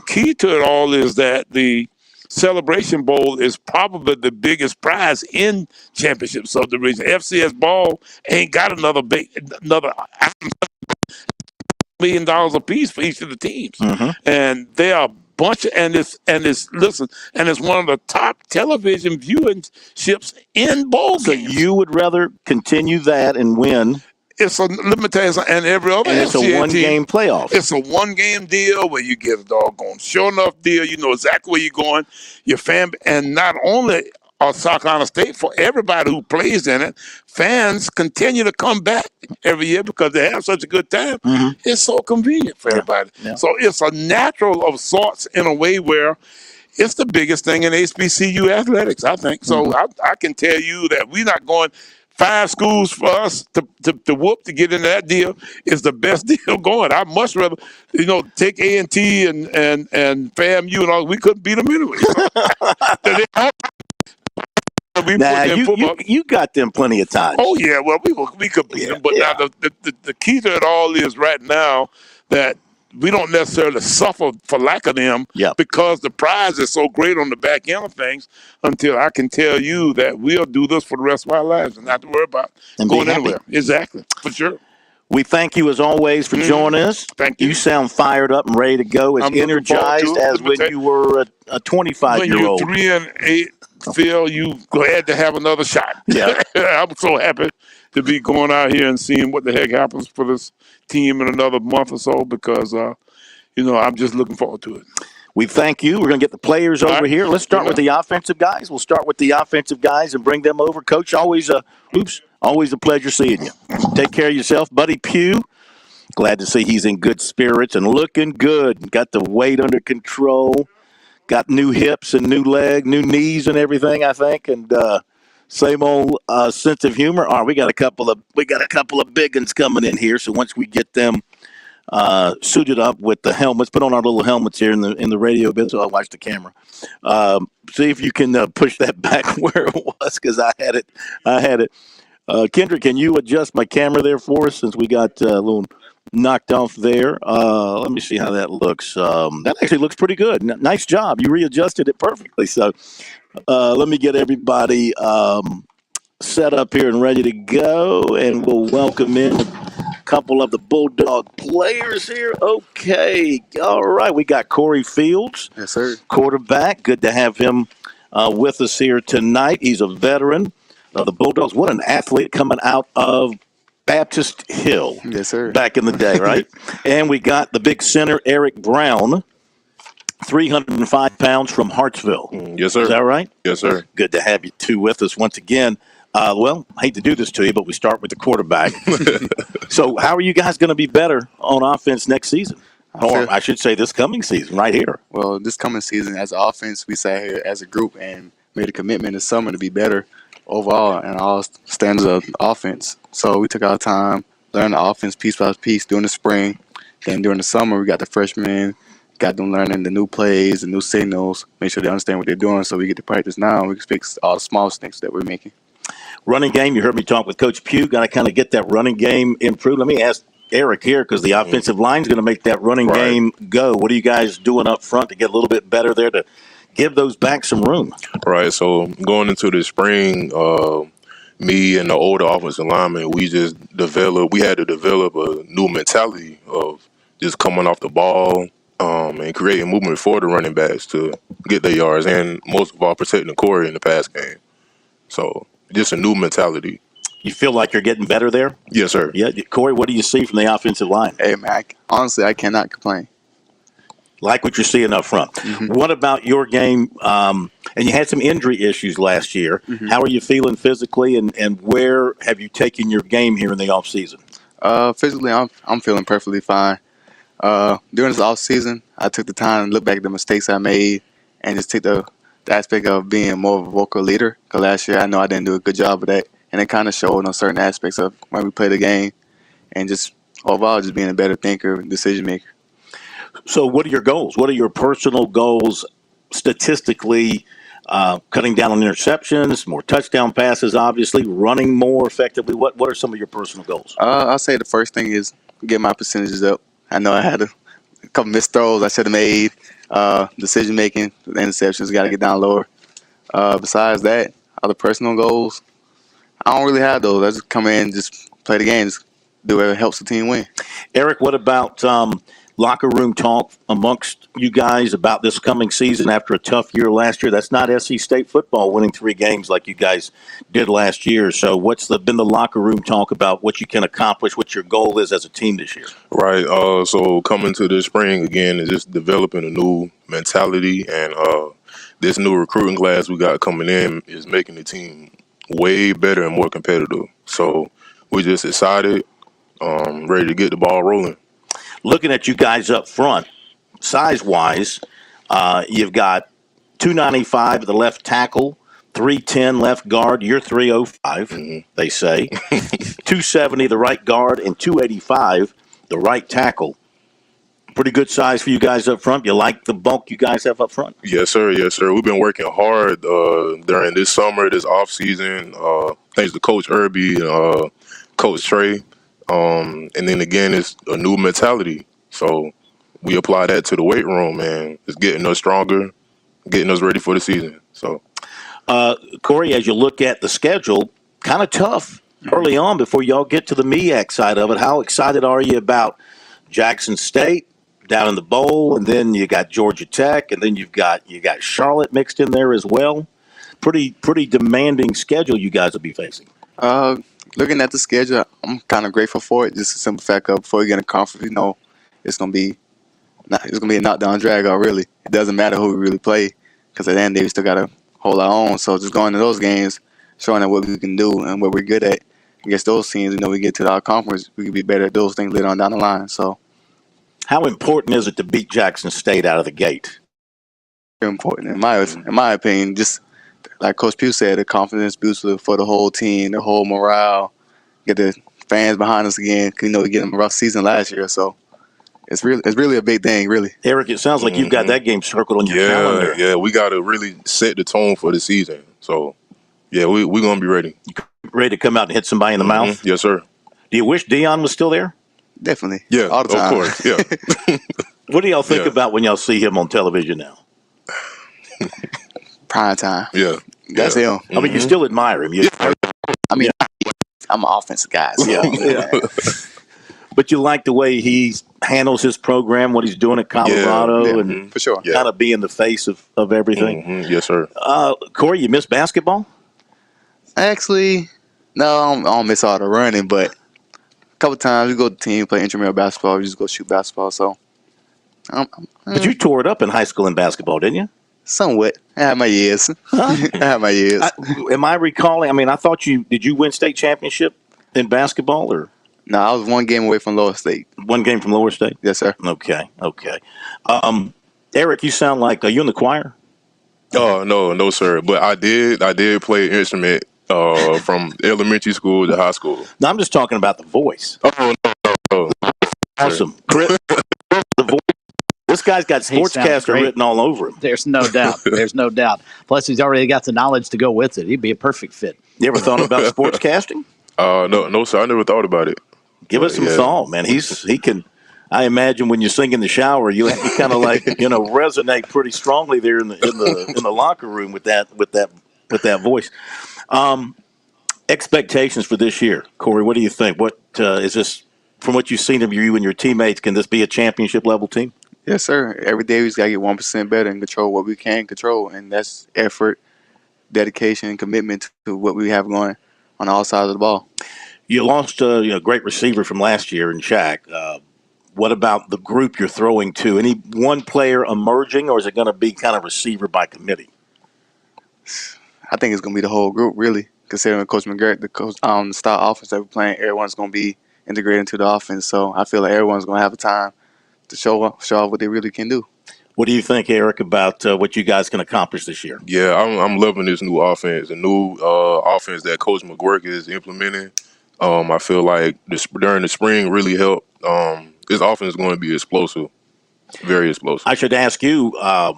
key to it all is that the Celebration Bowl is probably the biggest prize in championship subdivision. FCS ball ain't got another $1 million apiece for each of the teams, and they are a bunch of, and it's one of the top television viewerships in bowl games. So you would rather continue that and win? Let me tell you something, and every other and it's FCA a one-game playoff. It's a one-game deal where you get a doggone sure enough deal. You know exactly where you're going. Your fan, and not only South Carolina State, for everybody who plays in it, fans continue to come back every year because they have such a good time. It's so convenient for everybody. Yeah. So it's a natural of sorts in a way where it's the biggest thing in HBCU athletics, I think. So I can tell you that we're not going 5 schools for us to whoop to get into that deal is the best deal going. I much rather, take A&T and FAMU and all. We couldn't beat them anyway. You got them plenty of times. Oh yeah, well we could beat them, but now the key to it all is right now that we don't necessarily suffer for lack of them because the prize is so great on the back end of things until I can tell you that we'll do this for the rest of our lives and not to worry about going anywhere. Exactly, for sure. We thank you as always for joining us. Thank you. You sound fired up and ready to go, as energized as when you were a 25-year-old. When you're 3-8, Phil, you glad to have another shot. Yeah. I'm so happy to be going out here and seeing what the heck happens for this team in another month or so because, I'm just looking forward to it. We thank you. We're going to get the players over here. Let's start with the offensive guys. We'll start with the offensive guys and bring them over. Coach, always a pleasure seeing you. Take care of yourself. Buddy Pugh, glad to see he's in good spirits and looking good. Got the weight under control. Got new hips and new leg, new knees and everything, I think. And same old sense of humor. All right, we got a couple of big ones coming in here. So once we get them suited up with the helmets, put on our little helmets here in the radio bit, so I'll watch the camera. See if you can push that back where it was, because I had it. Kendrick, can you adjust my camera there for us since we got a little knocked off there? Let me see how that looks. That actually looks pretty good. Nice job. You readjusted it perfectly. So let me get everybody set up here and ready to go, and we'll welcome in a couple of the Bulldog players here. Okay. All right. We got Corey Fields. Yes, sir. Quarterback. Good to have him with us here tonight. He's a veteran of the Bulldogs. What an athlete coming out of Baptist Hill. Yes, sir. Back in the day, right? And we got the big center, Eric Brown, 305 pounds from Hartsville. Yes, sir. Is that right? Yes, sir. Good to have you two with us once again. I hate to do this to you, but we start with the quarterback. So how are you guys going to be better on offense next season? Or I should say this coming season right here. Well, this coming season as an offense, we sat here as a group and made a commitment this summer to be better overall in all standards of offense. So we took our time, learned the offense piece by piece during the spring. Then during the summer, we got the freshmen, got them learning the new plays, the new signals, make sure they understand what they're doing so we get to practice now and we can fix all the small things that we're making. Running game, you heard me talk with Coach Pugh. Got to kind of get that running game improved. Let me ask Eric here, because the offensive line is going to make that running game go. What are you guys doing up front to get a little bit better there to give those backs some room? Right, so going into the spring, me and the older offensive linemen, we had to develop a new mentality of just coming off the ball and creating movement for the running backs to get their yards, and most of all protecting Corey in the pass game. So just a new mentality. You feel like you're getting better there? Yes, sir. Yeah, Corey, what do you see from the offensive line? Hey, man, honestly, I cannot complain. Like what you're seeing up front. Mm-hmm. What about your game? And you had some injury issues last year. Mm-hmm. How are you feeling physically, and where have you taken your game here in the offseason? Physically, I'm feeling perfectly fine. During this offseason, I took the time to look back at the mistakes I made and just take the aspect of being more of a vocal leader. Because last year, I know I didn't do a good job of that. And it kind of showed on certain aspects of when we play the game and just overall just being a better thinker, decision maker. So what are your goals? What are your personal goals statistically? Cutting down on interceptions, more touchdown passes, obviously, running more effectively. What are some of your personal goals? I'll say the first thing is get my percentages up. I know I had a couple missed throws I should have made. Decision making, the interceptions, got to get down lower. Besides that, other personal goals, I don't really have those. I just come in, just play the game, just do whatever helps the team win. Eric, what about locker room talk amongst you guys about this coming season after a tough year last year? That's not SC State football, winning 3 games like you guys did last year. So what's been the locker room talk about what you can accomplish, what your goal is as a team this year? Right. So coming to this spring again is just developing a new mentality, and this new recruiting class we got coming in is making the team way better and more competitive. So we're just excited, ready to get the ball rolling. Looking at you guys up front, size-wise, you've got 295 at the left tackle, 310 left guard. You're 305, they say. 270 the right guard and 285 the right tackle. Pretty good size for you guys up front. You like the bulk you guys have up front? Yes, sir. Yes, sir. We've been working hard during this summer, this off season. Thanks to Coach Irby, Coach Trey, and then again, it's a new mentality. So we apply that to the weight room, and it's getting us stronger, getting us ready for the season. So, Corey, as you look at the schedule, kind of tough early on before y'all get to the MEAC side of it. How excited are you about Jackson State down in the bowl, and then you got Georgia Tech, and then you got Charlotte mixed in there as well? Pretty demanding schedule you guys will be facing. Looking at the schedule, I'm kind of grateful for it. Just a simple fact of before you get in a conference, it's gonna be a knockdown drag out. Really, it doesn't matter who we really play, because at the end of the day, we still gotta hold our own. So just going to those games, showing them what we can do and what we're good at against those teams. We get to our conference, we can be better at those things later on down the line. So. How important is it to beat Jackson State out of the gate? Very important, in my opinion. Just like Coach Pugh said, the confidence booster for the whole team, the whole morale, get the fans behind us again. We get them a rough season last year, so it's really a big thing, really. Eric, it sounds like you've got that game circled on your calendar. Yeah, we got to really set the tone for the season. So, yeah, we're going to be ready. Ready to come out and hit somebody in the mouth? Yes, sir. Do you wish Dion was still there? Definitely. Yeah, all the time. Of course, yeah. What do y'all think about when y'all see him on television now? Prime time. Yeah. That's him. I mean, you still admire him. I'm an offensive guy. So. Yeah. But you like the way he handles his program, what he's doing at Colorado, and for sure, kind of being the face of everything. Yes, sir. Corey, you miss basketball? Actually, no, I don't miss all the running, but a couple times we go to the team, play intramural basketball, we just go shoot basketball. So, but you tore it up in high school in basketball, didn't you? Somewhat. I had my years. Am I recalling? I mean, I thought did you win state championship in basketball or? No, I was one game away from Lower State. One game from Lower State? Yes, sir. Okay. Eric, you sound like, are you in the choir? Oh, no, sir. But I did play an instrument from elementary school to high school. No, I'm just talking about the voice. Oh, no. Awesome. Chris, the voice. This guy's got sportscaster written all over him. There's no doubt. There's no doubt. Plus, he's already got the knowledge to go with it. He'd be a perfect fit. You ever thought about sportscasting? No, sir. I never thought about it. Give us some thought, man. He can. I imagine when you sing in the shower, you kind of like resonate pretty strongly there in the locker room with that voice. Expectations for this year, Corey. What do you think? What is this? From what you've seen of you and your teammates, can this be a championship level team? Yes, sir. Every day we just gotta get 1% better and control what we can control, and that's effort, dedication, and commitment to what we have going on all sides of the ball. You lost a great receiver from last year in Shaq. What about the group you're throwing to? Any one player emerging, or is it going to be kind of receiver by committee? I think it's going to be the whole group, really. Considering Coach McGurk, the style offense that we're playing, everyone's going to be integrated into the offense. So I feel like everyone's going to have a time to show off what they really can do. What do you think, Eric, about what you guys can accomplish this year? Yeah, I'm loving this new offense, the new offense that Coach McGurk is implementing. I feel like during the spring really helped. This offense is going to be explosive, very explosive. I should ask you,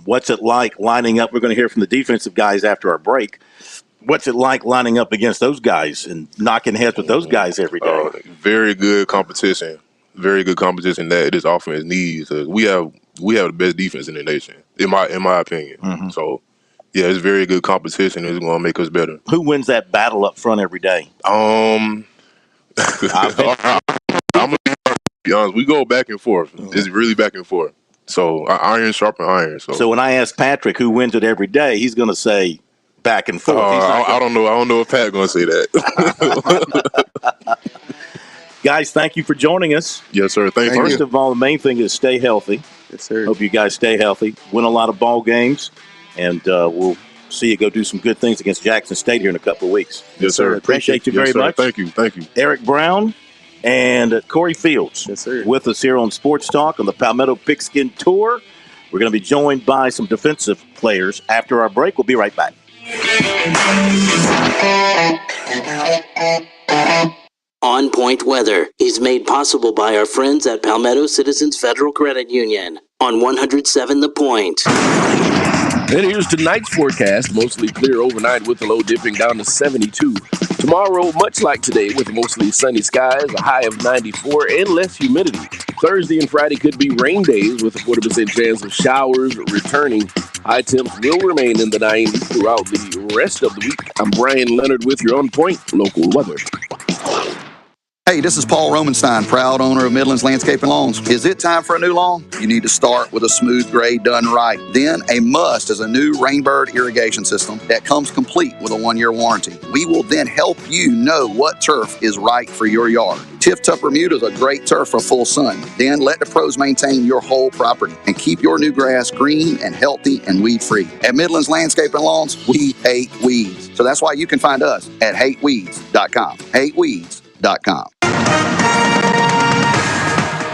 what's it like lining up? We're going to hear from the defensive guys after our break. What's it like lining up against those guys and knocking heads with those guys every day? Very good competition. Very good competition that this offense needs. We have the best defense in the nation, in my opinion. Mm-hmm. So, yeah, it's very good competition. It's going to make us better. Who wins that battle up front every day? I'm gonna be honest. We go back and forth. It's really back and forth. So iron sharpen iron. So when I ask Patrick who wins it every day, he's going to say back and forth. I don't know. I don't know if Pat's going to say that. Guys, thank you for joining us. Yes, sir. Thank you. First of all, the main thing is stay healthy. Yes, sir. Hope you guys stay healthy, win a lot of ball games, and we'll see you go do some good things against Jackson State here in a couple of weeks. Yes, sir. Appreciate you very much. Thank you. Eric Brown and Corey Fields with us here on Sports Talk on the Palmetto Pigskin Tour. We're going to be joined by some defensive players after our break. We'll be right back. On Point Weather is made possible by our friends at Palmetto Citizens Federal Credit Union on 107 The Point. And here's tonight's forecast. Mostly clear overnight with the low dipping down to 72. Tomorrow, much like today, with mostly sunny skies, a high of 94 and less humidity. Thursday and Friday could be rain days with a 40% chance of showers returning. High temps will remain in the 90s throughout the rest of the week. I'm Brian Leonard with your On Point local weather. Hey, this is Paul Romanstein, proud owner of Midlands Landscape and Lawns. Is it time for a new lawn? You need to start with a smooth grade done right. Then a must is a new Rainbird irrigation system that comes complete with a 1-year warranty. We will then help you know what turf is right for your yard. Tiff Top Bermuda is a great turf for full sun. Then let the pros maintain your whole property and keep your new grass green and healthy and weed-free. At Midlands Landscape and Lawns, we hate weeds. So that's why you can find us at hateweeds.com. hateweeds.com.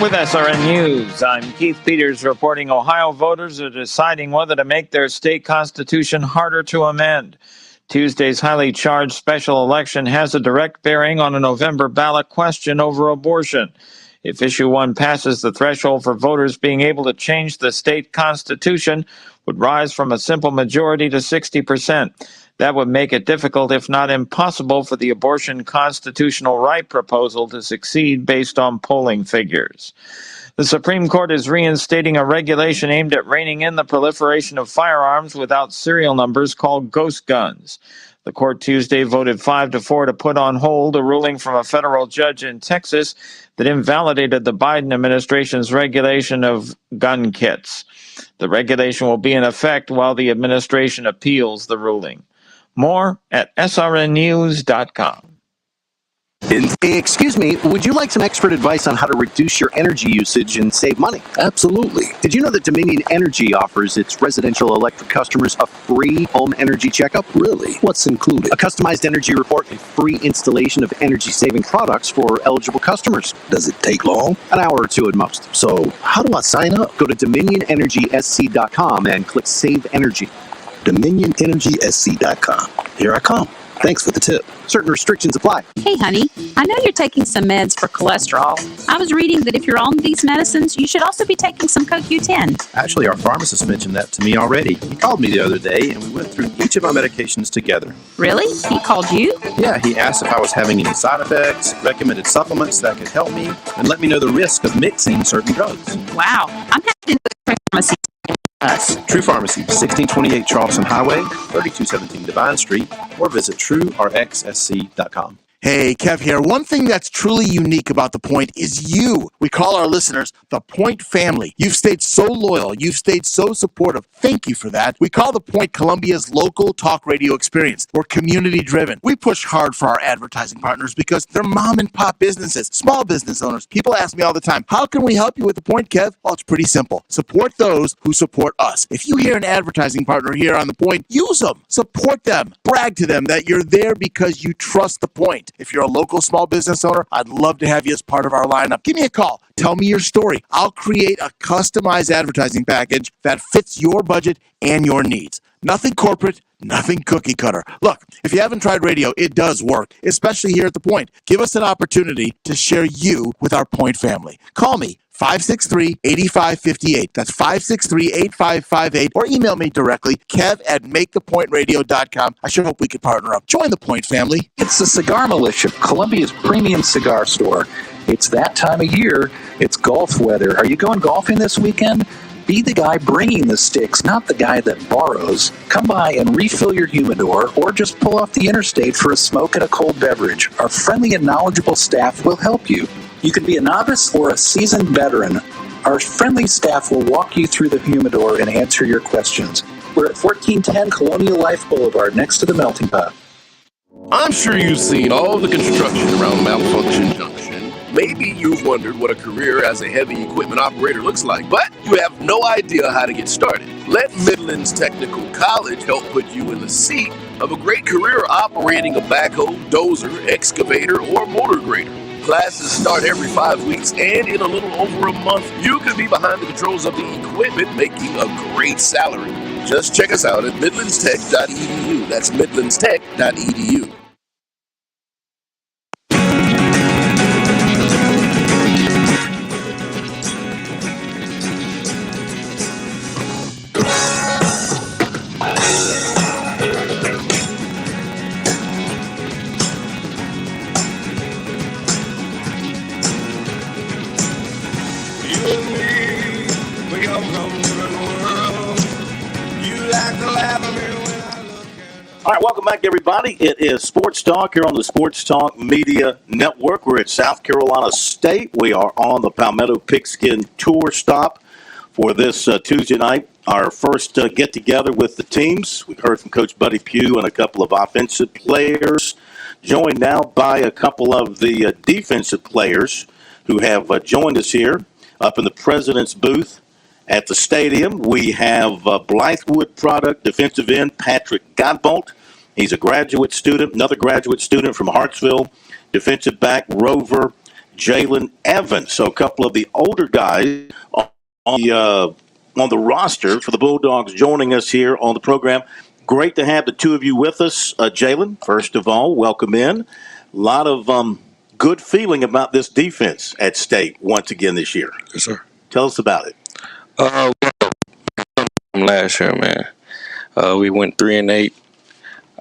With SRN News, I'm Keith Peters reporting Ohio voters are deciding whether to make their state constitution harder to amend. Tuesday's highly charged special election has a direct bearing on a November ballot question over abortion. If Issue 1 passes, the threshold for voters being able to change the state constitution would rise from a simple majority to 60%. That would make it difficult, if not impossible, for the abortion constitutional right proposal to succeed based on polling figures. The Supreme Court is reinstating a regulation aimed at reining in the proliferation of firearms without serial numbers called ghost guns. The court Tuesday voted 5-4 to put on hold a ruling from a federal judge in Texas that invalidated the Biden administration's regulation of gun kits. The regulation will be in effect while the administration appeals the ruling. More at srnnews.com. Excuse me, would you like some expert advice on how to reduce your energy usage and save money? Absolutely. Did you know that Dominion Energy offers its residential electric customers a free home energy checkup? Really? What's included? A customized energy report and free installation of energy-saving products for eligible customers. Does it take long? An hour or two at most. So, how do I sign up? Go to DominionEnergySC.com and click Save Energy. DominionEnergySC.com. Here I come. Thanks for the tip. Certain restrictions apply. Hey, honey, I know you're taking some meds for cholesterol. I was reading that if you're on these medicines, you should also be taking some CoQ10. Actually, our pharmacist mentioned that to me already. He called me the other day, and we went through each of my medications together. Really? He called you? Yeah, he asked if I was having any side effects, recommended supplements that could help me, and let me know the risk of mixing certain drugs. Wow, I'm heading to the pharmacy. True Pharmacy, 1628 Charleston Highway, 3217 Divine Street, or visit truerxsc.com. Hey, Kev here. One thing that's truly unique about The Point is you. We call our listeners the Point family. You've stayed so loyal. You've stayed so supportive. Thank you for that. We call The Point Columbia's local talk radio experience. We're community driven. We push hard for our advertising partners because they're mom and pop businesses, small business owners. People ask me all the time, how can we help you with The Point, Kev? Well, it's pretty simple. Support those who support us. If you hear an advertising partner here on The Point, use them. Support them. Brag to them that you're there because you trust The Point. If you're a local small business owner, I'd love to have you as part of our lineup. Give me a call. Tell me your story. I'll create a customized advertising package that fits your budget and your needs. Nothing corporate, nothing cookie cutter. Look, if you haven't tried radio, it does work, especially here at The Point. Give us an opportunity to share you with our Point family. Call me. 563-8558. That's 563-8558. Or email me directly, kev@makethepointradio.com. I sure hope we could partner up. Join the Point family. It's the Cigar Militia, Columbia's premium cigar store. It's that time of year. It's golf weather. Are you going golfing this weekend? Be the guy bringing the sticks, not the guy that borrows. Come by and refill your humidor or just pull off the interstate for a smoke and a cold beverage. Our friendly and knowledgeable staff will help you. You can be a novice or a seasoned veteran. Our friendly staff will walk you through the humidor and answer your questions. We're at 1410 Colonial Life Boulevard, next to the Melting Pot. I'm sure you've seen all the construction around Malfunction Junction. Maybe you've wondered what a career as a heavy equipment operator looks like, but you have no idea how to get started. Let Midlands Technical College help put you in the seat of a great career operating a backhoe, dozer, excavator, or motor grader. Classes start every 5 weeks, and in a little over a month, you can be behind the controls of the equipment, making a great salary. Just check us out at midlandstech.edu. That's midlandstech.edu. All right, welcome back, everybody. It is Sports Talk here on the Sports Talk Media Network. We're at South Carolina State. We are on the Palmetto Pigskin Tour stop for this Tuesday night. Our first get-together with the teams. We've heard from Coach Buddy Pugh and a couple of offensive players, joined now by a couple of the defensive players who have joined us here up in the President's booth at the stadium. We have Blythewood product defensive end Patrick Godbolt. He's a graduate student, another graduate student from Hartsville. Defensive back Rover Jalen Evans. So a couple of the older guys on the roster for the Bulldogs joining us here on the program. Great to have the two of you with us. Jalen, first of all, welcome in. A lot of good feeling about this defense at State once again this year. Yes, sir. Tell us about it. From last year, man. We went 3-8.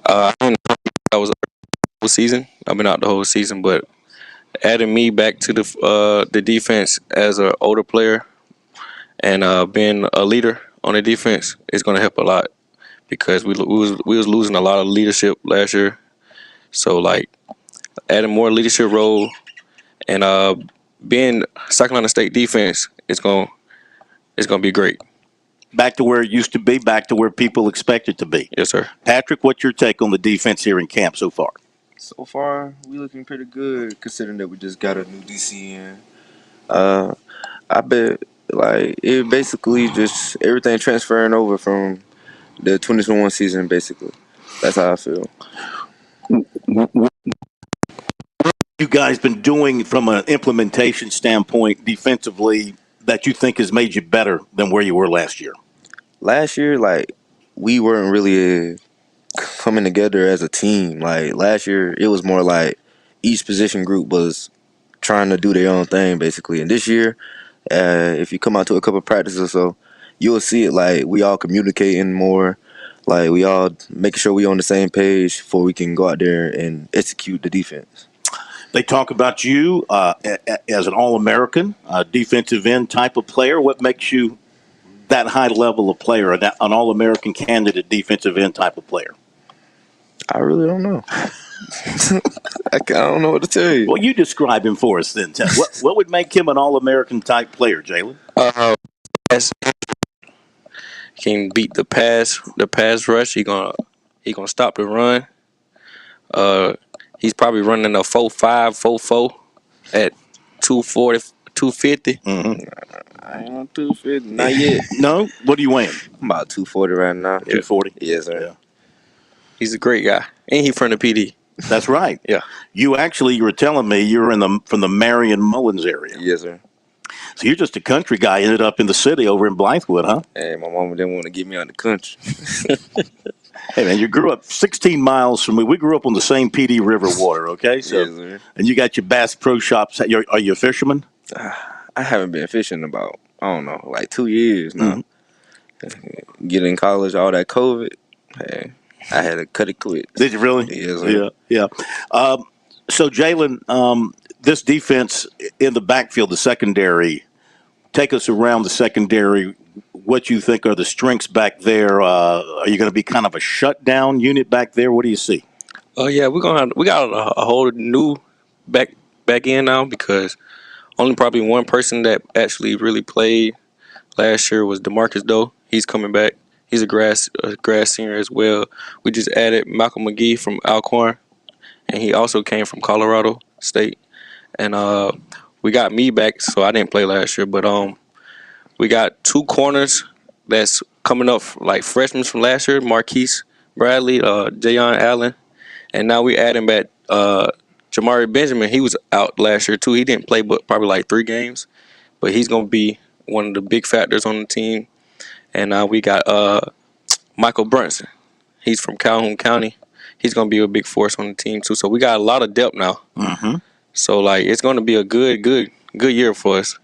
I don't know if that was the whole season. I've been out the whole season, but adding me back to the defense as an older player and being a leader on the defense is going to help a lot because we was losing a lot of leadership last year. So like adding more leadership role and being South Carolina State defense is going to be great. Back to where it used to be, back to where people expect it to be. Yes, sir. Patrick, what's your take on the defense here in camp so far? So far, we looking pretty good considering that we just got a new DC in. I bet like it basically just everything transferring over from the 2021 season. Basically, that's how I feel. What you guys been doing from an implementation standpoint defensively that you think has made you better than where you were last year? Last year, like we weren't really coming together as a team. Like last year, it was more like each position group was trying to do their own thing, basically. And this year, if you come out to a couple of practices or so, you'll see it like we all communicating more, like we all making sure we on the same page before we can go out there and execute the defense. They talk about you as an All-American, defensive end type of player. What makes you that high level of player, an All-American candidate defensive end type of player? I really don't know. I don't know what to tell you. Well, you describe him for us then. What would make him an All-American type player, Jalen? Can beat the pass rush. He gonna stop the run. He's probably running a 4.5, 4.4 at 240, 250. Mm-hmm. I ain't on 250, not yet. No? What are you weighing? I'm about 240 right now. 240? Yes, sir. Yeah. He's a great guy, and he from the PD. That's right. Yeah. You were telling me you're from the Marion Mullins area. Yes, sir. So you're just a country guy, ended up in the city over in Blythewood, huh? Hey, my mama didn't want to get me out of the country. Hey, man, you grew up 16 miles from me. We grew up on the same PD River water, okay? So, yes, sir. And you got your Bass Pro Shops. Are you a fisherman? I haven't been fishing about, I don't know, like 2 years now. Mm-hmm. Getting in college, all that COVID, hey, I had to cut it quick. Did you really? Yes, sir. Yeah. So, Jalen, this defense in the backfield, the secondary, take us around the secondary. What you think are the strengths back there? Are you going to be kind of a shutdown unit back there? What do you see? Yeah, we got a whole new back end now because only probably one person that actually really played last year was DeMarcus Doe. He's coming back. He's a grad senior as well. We just added Malcolm McGee from Alcorn, and he also came from Colorado State. And we got me back, so I didn't play last year. But we got two corners that's coming up like freshmen from last year, Marquise Bradley, Jayon Allen. And now we adding back Jamari Benjamin. He was out last year, too. He didn't play but probably like 3 games. But he's going to be one of the big factors on the team. And we got Michael Brunson. He's from Calhoun County. He's going to be a big force on the team, too. So we got a lot of depth now. Mm-hmm. So, like, it's going to be a good year for us.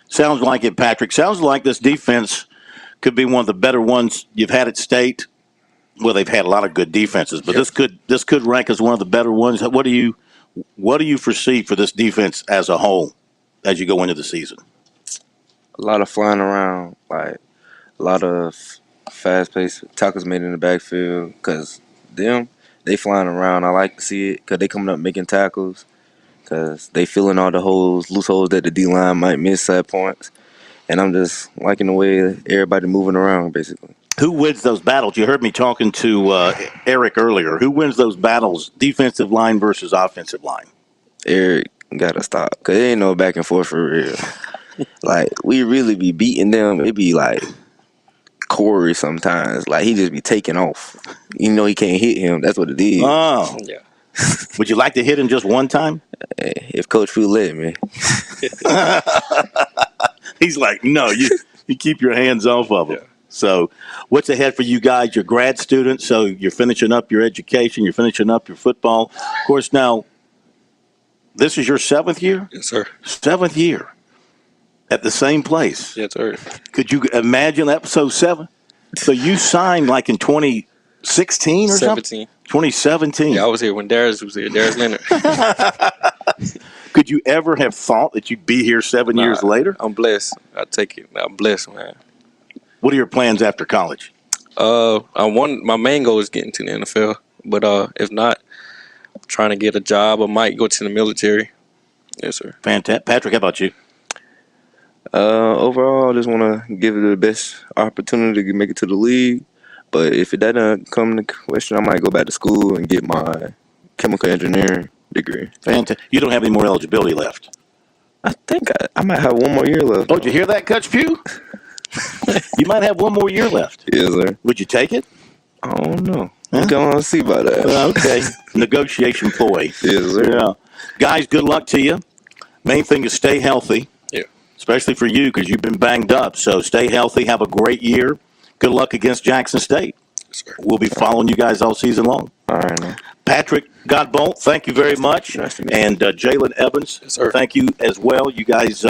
Sounds like it, Patrick. Sounds like this defense could be one of the better ones you've had at State. Well, they've had a lot of good defenses, but this could rank as one of the better ones. What do you foresee for this defense as a whole as you go into the season? A lot of flying around, like a lot of fast-paced tackles made in the backfield. Because they flying around. I like to see it because they coming up making tackles. Because they filling all the loose holes that the D-line might miss at points. And I'm just liking the way everybody moving around, basically. Who wins those battles? You heard me talking to Eric earlier. Who wins those battles, defensive line versus offensive line? Eric got to stop because there ain't no back and forth for real. Like, we really be beating them. It be like Corey sometimes. Like, he just be taking off. You know he can't hit him. That's what it is. Oh. Yeah. Would you like to hit him just one time? If Coach Fu let me. He's like, no, you keep your hands off of him. Yeah. So what's ahead for you guys? You're grad students, so you're finishing up your education. You're finishing up your football. Of course, now, this is your 7th year? Yes, sir. 7th year at the same place. Yes, sir. Could you imagine episode 7? So you signed like in 2016 or 17. something? 2017. Yeah, I was here when Darius was here, Darius Leonard. Could you ever have thought that you'd be here 7 years later? I'm blessed. I take it. I'm blessed, man. What are your plans after college? My main goal is getting to the NFL, but if not, I'm trying to get a job. I might go to the military. Yes, sir. Fantastic. Patrick, how about you? Overall, I just want to give it the best opportunity to make it to the league. But if it doesn't come to question, I might go back to school and get my chemical engineering degree. Fantastic. You don't have any more eligibility left? I think I might have one more year left. Oh, did you hear that, Coach Pugh? You might have one more year left. Yes, sir. Would you take it? I don't know. Huh? Don't want to see about that. Okay. Negotiation ploy. Yes, sir. Yeah. Guys, good luck to you. Main thing is stay healthy. Yeah. Especially for you because you've been banged up. So stay healthy. Have a great year. Good luck against Jackson State. Yes, sir. We'll be following you guys all season long. All right, man. Patrick Godbolt, thank you very much. And Jalen Evans, yes, sir. Thank you as well. You guys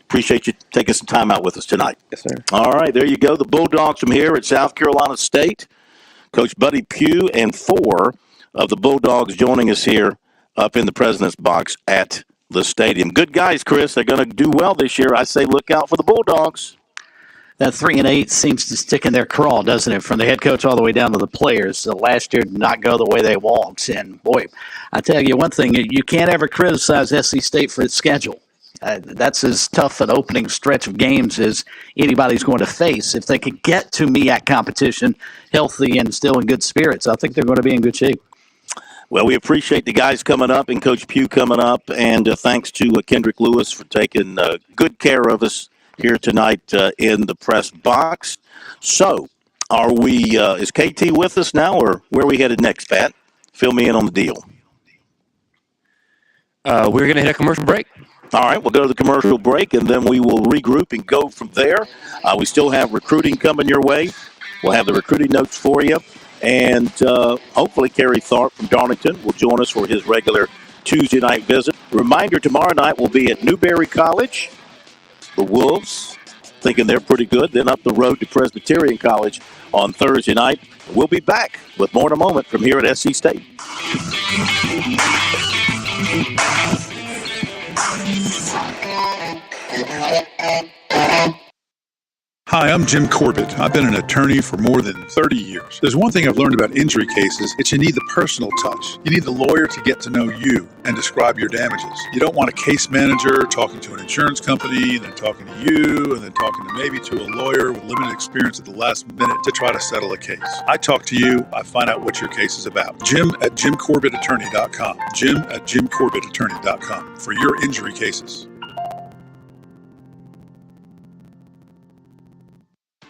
appreciate you taking some time out with us tonight. Yes, sir. All right, there you go. The Bulldogs from here at South Carolina State. Coach Buddy Pugh and 4 of the Bulldogs joining us here up in the President's Box at the stadium. Good guys, Chris. They're going to do well this year. I say look out for the Bulldogs. That 3-8 seems to stick in their craw, doesn't it? From the head coach all the way down to the players. Last year did not go the way they want. And, boy, I tell you one thing. You can't ever criticize SC State for its schedule. That's as tough an opening stretch of games as anybody's going to face. If they could get to MEAC competition healthy and still in good spirits, I think they're going to be in good shape. Well, we appreciate the guys coming up and Coach Pugh coming up. And thanks to Kendrick Lewis for taking good care of us here tonight in the press box. So, is KT with us now, or where are we headed next, Pat? Fill me in on the deal. We're going to hit a commercial break. All right, we'll go to the commercial break, and then we will regroup and go from there. We still have recruiting coming your way. We'll have the recruiting notes for you. And hopefully Kerry Tharp from Darlington will join us for his regular Tuesday night visit. Reminder, tomorrow night we'll be at Newberry College. The Wolves, thinking they're pretty good. Then up the road to Presbyterian College on Thursday night. We'll be back with more in a moment from here at SC State. Hi, I'm Jim Corbett. I've been an attorney for more than 30 years. There's one thing I've learned about injury cases. It's you need the personal touch. You need the lawyer to get to know you and describe your damages. You don't want a case manager talking to an insurance company, then talking to you, and then talking to maybe to a lawyer with limited experience at the last minute to try to settle a case. I talk to you. I find out what your case is about. Jim at JimCorbettAttorney.com. Jim at JimCorbettAttorney.com for your injury cases.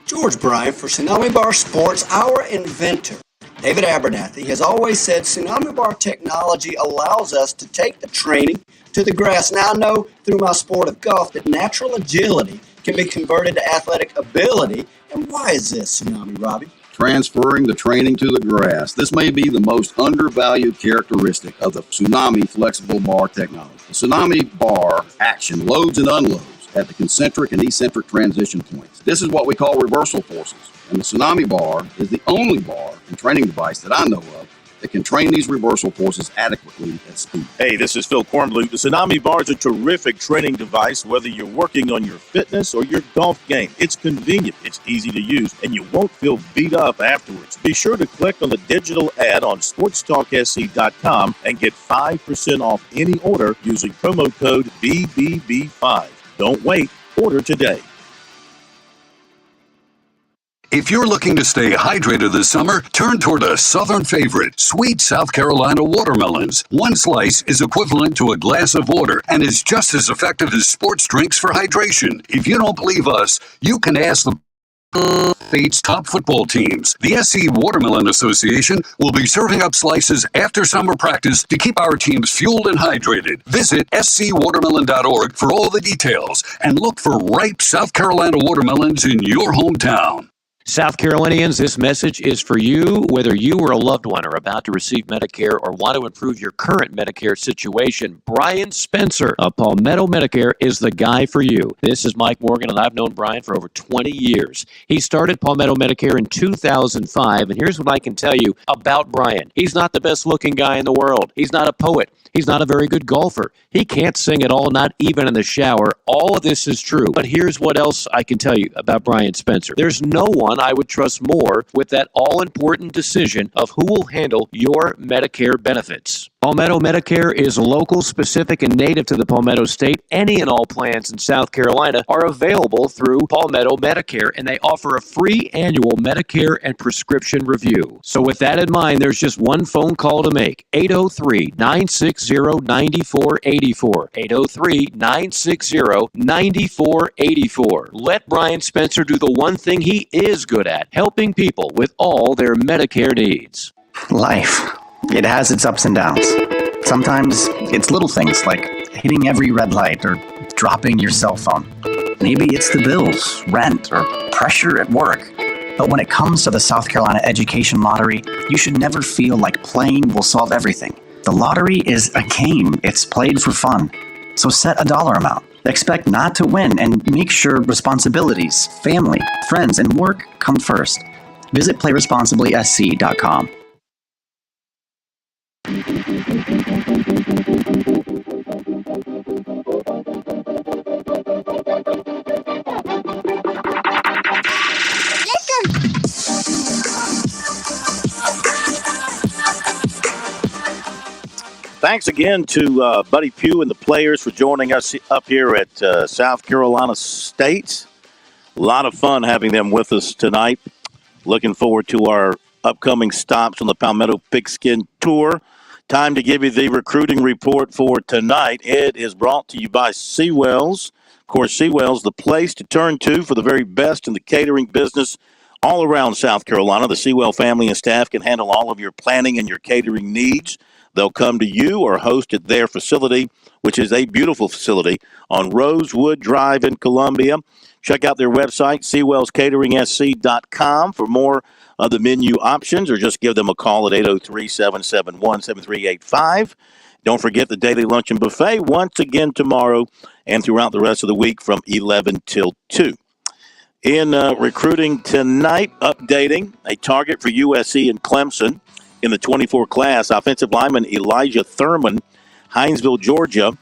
George Bryant for Tsunami Bar Sports, our inventor, David Abernathy, has always said Tsunami Bar technology allows us to take the training to the grass. Now I know through my sport of golf that natural agility can be converted to athletic ability. And why is this, Tsunami, Robbie? transferring the training to the grass. This may be the most undervalued characteristic of the Tsunami flexible bar technology. The Tsunami bar action loads and unloads at the concentric and eccentric transition points. This is what we call reversal forces, and the Tsunami bar is the only bar and training device that I know of that can train these reversal forces adequately at speed. Hey, this is Phil Kornbluth. The Tsunami Bar is a terrific training device, whether you're working on your fitness or your golf game. It's convenient, it's easy to use, and you won't feel beat up afterwards. Be sure to click on the digital ad on SportsTalkSC.com and get 5% off any order using promo code BBB5. Don't wait. Order today. If you're looking to stay hydrated this summer, turn toward a southern favorite, sweet South Carolina watermelons. One slice is equivalent to a glass of water and is just as effective as sports drinks for hydration. If you don't believe us, you can ask the state's top football teams. The SC Watermelon Association will be serving up slices after summer practice to keep our teams fueled and hydrated. Visit scwatermelon.org for all the details and look for ripe South Carolina watermelons in your hometown. South Carolinians, this message is for you, whether you or a loved one are about to receive Medicare or want to improve your current Medicare situation. Brian Spencer of Palmetto Medicare is the guy for you. This is Mike Morgan, and I've known Brian for over 20 years. He started Palmetto Medicare in 2005, and here's what I can tell you about Brian. He's not the best-looking guy in the world. He's not a poet. He's not a very good golfer. He can't sing at all, not even in the shower. All of this is true. But here's what else I can tell you about Brian Spencer. There's no one I would trust more with that all-important decision of who will handle your Medicare benefits. Palmetto Medicare is local, specific, and native to the Palmetto State. Any and all plans in South Carolina are available through Palmetto Medicare, and they offer a free annual Medicare and prescription review. So with that in mind, there's just one phone call to make, 803-960-9484, 803-960-9484. Let Brian Spencer do the one thing he is good at, helping people with all their Medicare needs. Life. It has its ups and downs. Sometimes it's little things like hitting every red light or dropping your cell phone. Maybe it's the bills, rent, or pressure at work. But when it comes to the South Carolina Education Lottery, you should never feel like playing will solve everything. The lottery is a game. It's played for fun. So set a dollar amount. Expect not to win and make sure responsibilities, family, friends, and work come first. Visit PlayResponsiblySC.com. Thanks again to Buddy Pugh and the players for joining us up here at South Carolina State. A lot of fun having them with us tonight. Looking forward to our upcoming stops on the Palmetto Pigskin Tour. Time to give you the recruiting report for tonight. It is brought to you by Seawells. Of course, Seawells, the place to turn to for the very best in the catering business all around South Carolina. The Seawell family and staff can handle all of your planning and your catering needs. They'll come to you or host at their facility, which is a beautiful facility on Rosewood Drive in Columbia. Check out their website, SeawellsCateringSC.com, for more of the menu options, or just give them a call at 803-771-7385. Don't forget the daily luncheon buffet once again tomorrow and throughout the rest of the week from 11 till 2. In recruiting tonight, updating a target for USC and Clemson in the 24 class, offensive lineman Elijah Thurman, Hinesville, Georgia.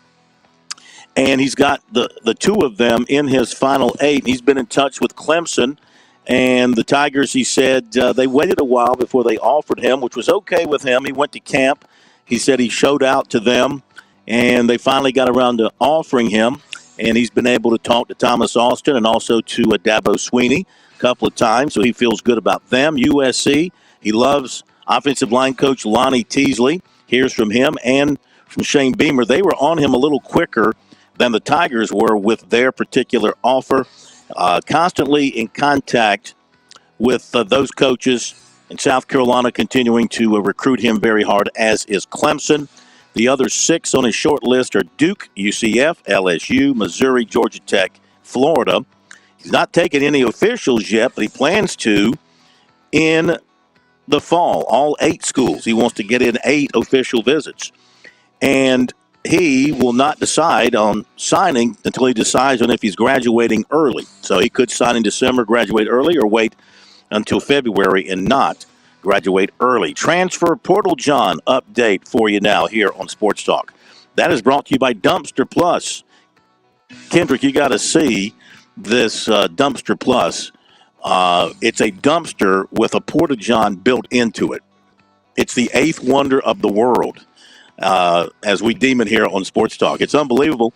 And he's got the two of them in his final 8. He's been in touch with Clemson. And the Tigers, he said, they waited a while before they offered him, which was okay with him. He went to camp. He said he showed out to them, and they finally got around to offering him. And he's been able to talk to Thomas Austin and also to Dabo Sweeney a couple of times, so he feels good about them. USC, he loves offensive line coach Lonnie Teasley. Hears from him and from Shane Beamer. They were on him a little quicker than the Tigers were with their particular offer. Constantly in contact with those coaches in South Carolina, continuing to recruit him very hard, as is Clemson. The other 6 on his short list are Duke, UCF, LSU, Missouri, Georgia Tech, Florida. He's not taken any officials yet, but he plans to. in the fall, all 8 schools. He wants to get in 8 official visits. And he will not decide on signing until he decides on if he's graduating early. So he could sign in December, graduate early, or wait until February and not graduate early. Transfer Portal John update for you now here on Sports Talk. That is brought to you by Dumpster Plus. Kendrick, you got to see this Dumpster Plus. It's a dumpster with a Porta John built into it. It's the 8th wonder of the world, as we deem it here on Sports Talk. It's unbelievable.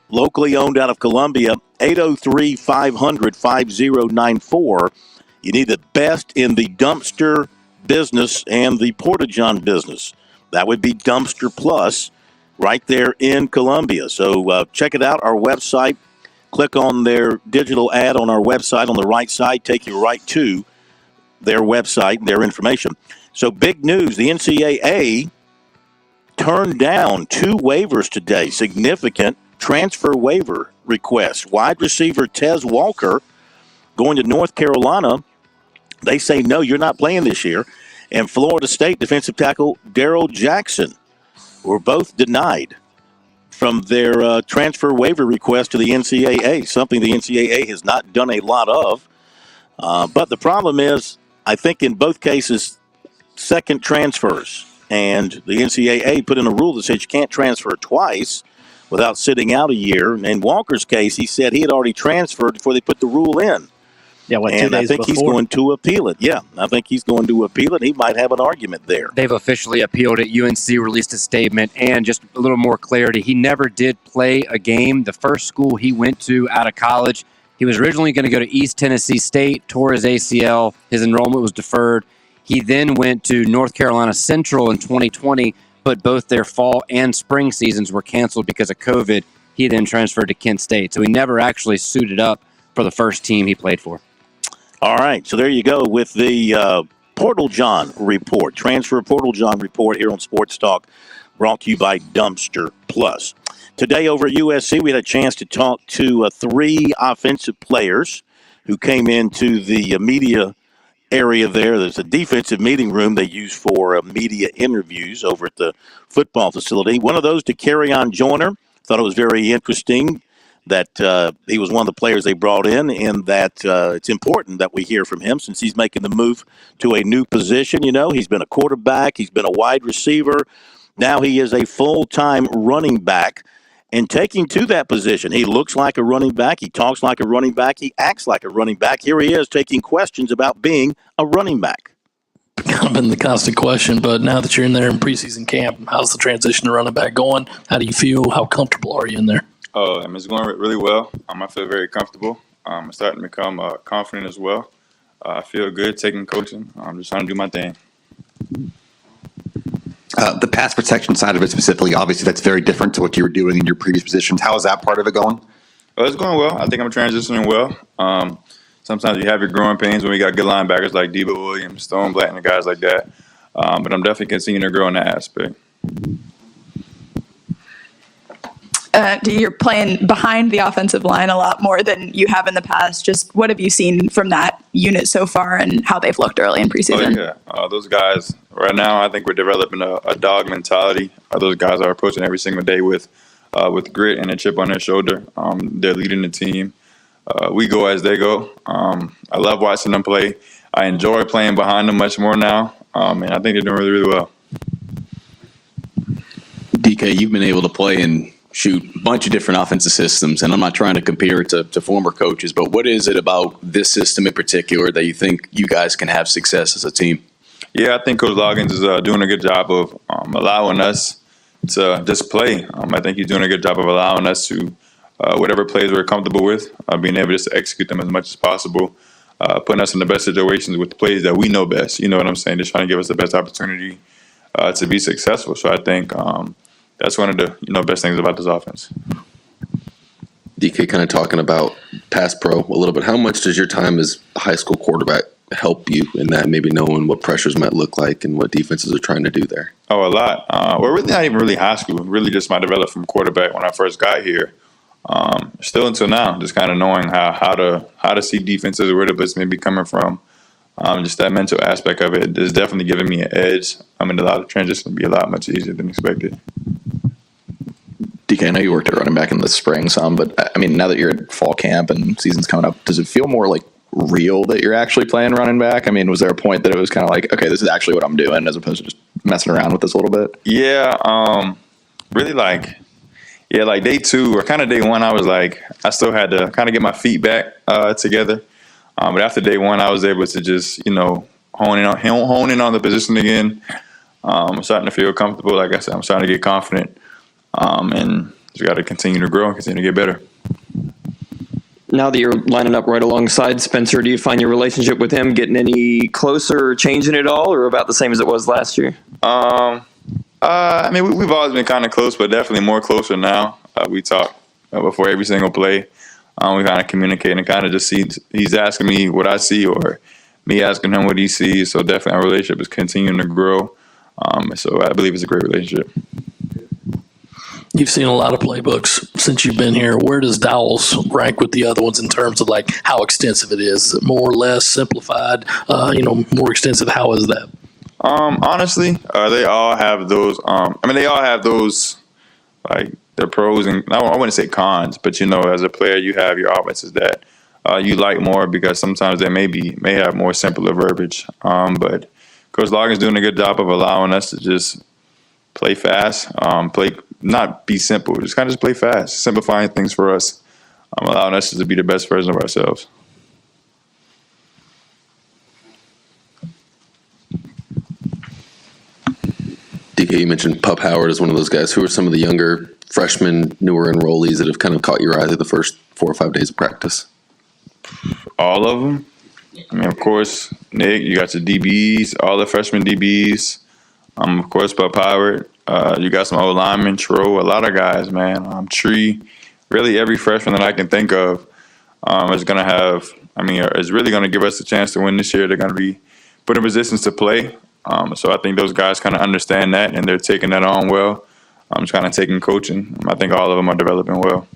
Locally owned out of Columbia, 803-500-5094. You need the best in the dumpster business and the Porta John business. That would be Dumpster Plus right there in Columbia. So check it out, our website. Click on their digital ad on our website on the right side, take you right to their website, their information. So big news, the NCAA turned down 2 waivers today, significant transfer waiver requests. Wide receiver Tez Walker going to North Carolina. They say, no, you're not playing this year. And Florida State defensive tackle Darrell Jackson were both denied from their transfer waiver request to the NCAA, something the NCAA has not done a lot of. But the problem is, I think in both cases, second transfers. And the NCAA put in a rule that says you can't transfer twice without sitting out a year. In Walker's case, he said he had already transferred before they put the rule in. Yeah, what, 2 and days I think before? he's going to appeal it. Yeah, I think he's going to appeal it. He might have an argument there. They've officially appealed it. UNC released a statement, and just a little more clarity. He never did play a game. The first school he went to out of college, he was originally going to go to East Tennessee State, tore his ACL. His enrollment was deferred. He then went to North Carolina Central in 2020, but both their fall and spring seasons were canceled because of COVID. He then transferred to Kent State. So he never actually suited up for the first team he played for. All right, so there you go with the Portal John report, transfer Portal John report here on Sports Talk, brought to you by Dumpster Plus. Today over at USC, we had a chance to talk to 3 offensive players who came into the media area there. There's a defensive meeting room they use for media interviews over at the football facility. One of those to Carrion Joyner. Thought it was very interesting that he was one of the players they brought in, and that it's important that we hear from him since he's making the move to a new position. You know, he's been a quarterback, he's been a wide receiver. Now he is a full-time running back and taking to that position. He looks like a running back, he talks like a running back, he acts like a running back. Here he is taking questions about being a running back. Kind of been the constant question, but now that you're in there in preseason camp, how's the transition to running back going? How do you feel? How comfortable are you in there? It's going really well. I feel very comfortable. I'm starting to become confident as well. I feel good taking coaching. I'm just trying to do my thing. The pass protection side of it specifically, obviously that's very different to what you were doing in your previous positions. How is that part of it going? It's going well. I think I'm transitioning well. Sometimes you have your growing pains when we got good linebackers like Debo Williams, Stoneblatt, and guys like that. But I'm definitely continuing to grow in that aspect. You're playing behind the offensive line a lot more than you have in the past. Just what have you seen from that unit so far and how they've looked early in preseason? Those guys, right now, I think we're developing a dog mentality. Those guys are approaching every single day with grit and a chip on their shoulder. They're leading the team. We go as they go. I love watching them play. I enjoy playing behind them much more now, and I think they're doing really, really well. DK, you've been able to play in a bunch of different offensive systems, and I'm not trying to compare it to former coaches, but what is it about this system in particular that you think you guys can have success as a team? Yeah, I think Coach Loggins is doing a good job of allowing us to just play. I think he's doing a good job of allowing us to, whatever plays we're comfortable with, being able just to execute them as much as possible, putting us in the best situations with the plays that we know best. You know what I'm saying? Just trying to give us the best opportunity to be successful. So I think that's one of the best things about this offense. DK, kind of talking about pass pro a little bit. How much does your time as a high school quarterback help you in that, maybe knowing what pressures might look like and what defenses are trying to do there? Oh, a lot. Well, really not even really high school. Really just my development from quarterback when I first got here. Still until now, just kind of knowing how to see defenses, where the blitz may be coming from, Just that mental aspect of it is definitely giving me an edge. A lot of transition will be a lot much easier than expected. DK, I know you worked at running back in the spring some, but now that you're at fall camp and season's coming up, does it feel more like real that you're actually playing running back? Was there a point that it was kind of like, okay, this is actually what I'm doing, as opposed to just messing around with this a little bit? Yeah, really like day 2 or kind of day 1, I was like, I still had to kind of get my feet back together. But after day 1, I was able to just, hone in on the position again. I'm starting to feel comfortable. Like I said, I'm starting to get confident. And just got to continue to grow and continue to get better. Now that you're lining up right alongside Spencer, do you find your relationship with him getting any closer or changing at all, or about the same as it was last year? We've always been kind of close, but definitely more closer now. We talk before every single play. We kind of communicate and kind of just see. He's asking me what I see, or me asking him what he sees. So definitely our relationship is continuing to grow. So I believe it's a great relationship. You've seen a lot of playbooks since you've been here. Where does Dowell's rank with the other ones in terms of like how extensive it is? Is it more or less simplified? More extensive. How is that? Honestly, they all have those. They all have those, like, their pros and I wouldn't say cons, but as a player, you have your offenses that you like more because sometimes they may have more simpler verbiage. But Coach Logan's doing a good job of allowing us to just play fast, not be simple, just kind of play fast, simplifying things for us, allowing us to be the best version of ourselves. DK, you mentioned Pup Howard as one of those guys. Who are some of the younger freshmen, newer enrollees that have kind of caught your eye through the first 4 or 5 days of practice? All of them. Of course, Nick, you got your DBs, all the freshman DBs. Of course, Pup Howard. You got some old linemen, Tro, a lot of guys, man. Tree, really every freshman that I can think of is going to have, is really going to give us a chance to win this year. They're going to be put in positions to play. So I think those guys kind of understand that, and they're taking that on well. Just kind of taking coaching. I think all of them are developing well.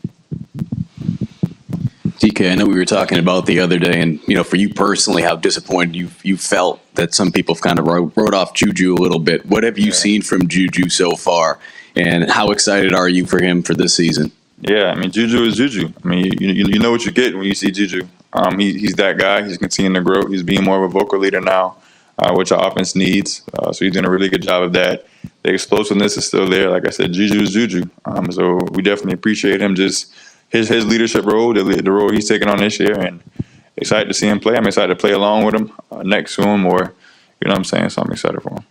DK, I know we were talking about the other day, and for you personally, how disappointed you felt that some people have kind of wrote off Juju a little bit. What have you seen from Juju so far, and how excited are you for him for this season? Yeah, Juju is Juju. You know what you get when you see Juju. He's that guy. He's continuing to grow. He's being more of a vocal leader now, which our offense needs. So he's doing a really good job of that. The explosiveness is still there. Like I said, Juju is Juju. So we definitely appreciate him, just his leadership role, the role he's taking on this year, and excited to see him play. I'm excited to play along with him, next to him, or So I'm excited for him.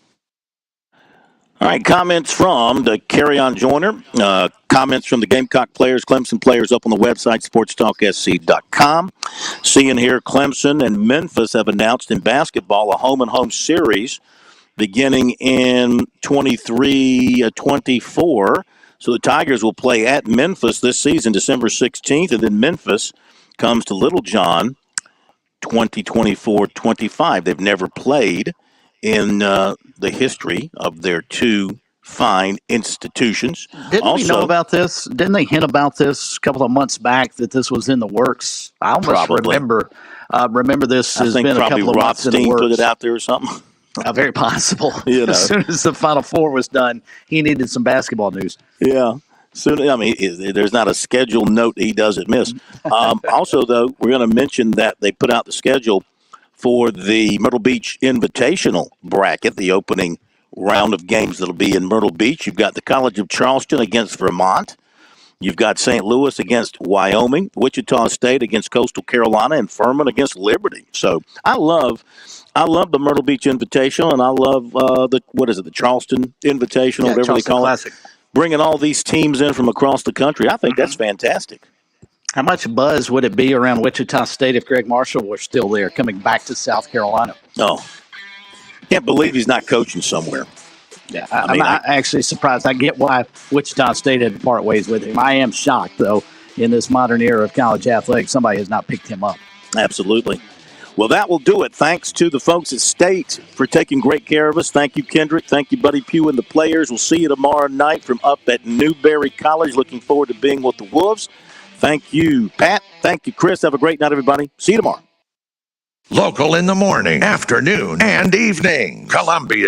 All right, comments from the Carry-On Joiner. Comments from the Gamecock players, Clemson players up on the website, SportsTalkSC.com. Seeing here, Clemson and Memphis have announced in basketball a home-and-home series beginning in 23-24. So the Tigers will play at Memphis this season, December 16th, and then Memphis comes to Little John 2024-25. They've never played in the history of their two fine institutions. Didn't we know about this? Didn't they hint about this a couple of months back that this was in the works? I almost remember this has been a couple of months in the works. Put it out there or something. Very possible. As soon as the Final Four was done, he needed some basketball news. Yeah. There's not a scheduled note he doesn't miss. Also, though, we're going to mention that they put out the schedule for the Myrtle Beach Invitational bracket, the opening round of games that'll be in Myrtle Beach. You've got the College of Charleston against Vermont. You've got St. Louis against Wyoming, Wichita State against Coastal Carolina, and Furman against Liberty. So I love the Myrtle Beach Invitational, and I love the Charleston Invitational, whatever Charleston they call Classic. it. Bringing all these teams in from across the country, I think that's fantastic. How much buzz would it be around Wichita State if Greg Marshall were still there, coming back to South Carolina? Oh, can't believe he's not coaching somewhere. Yeah, I'm actually surprised. I get why Wichita State had to part ways with him. I am shocked, though, in this modern era of college athletics, somebody has not picked him up. Absolutely. Well, that will do it. Thanks to the folks at State for taking great care of us. Thank you, Kendrick. Thank you, Buddy Pugh and the players. We'll see you tomorrow night from up at Newberry College. Looking forward to being with the Wolves. Thank you, Pat. Thank you, Chris. Have a great night, everybody. See you tomorrow. Local in the morning, afternoon, and evening. Columbia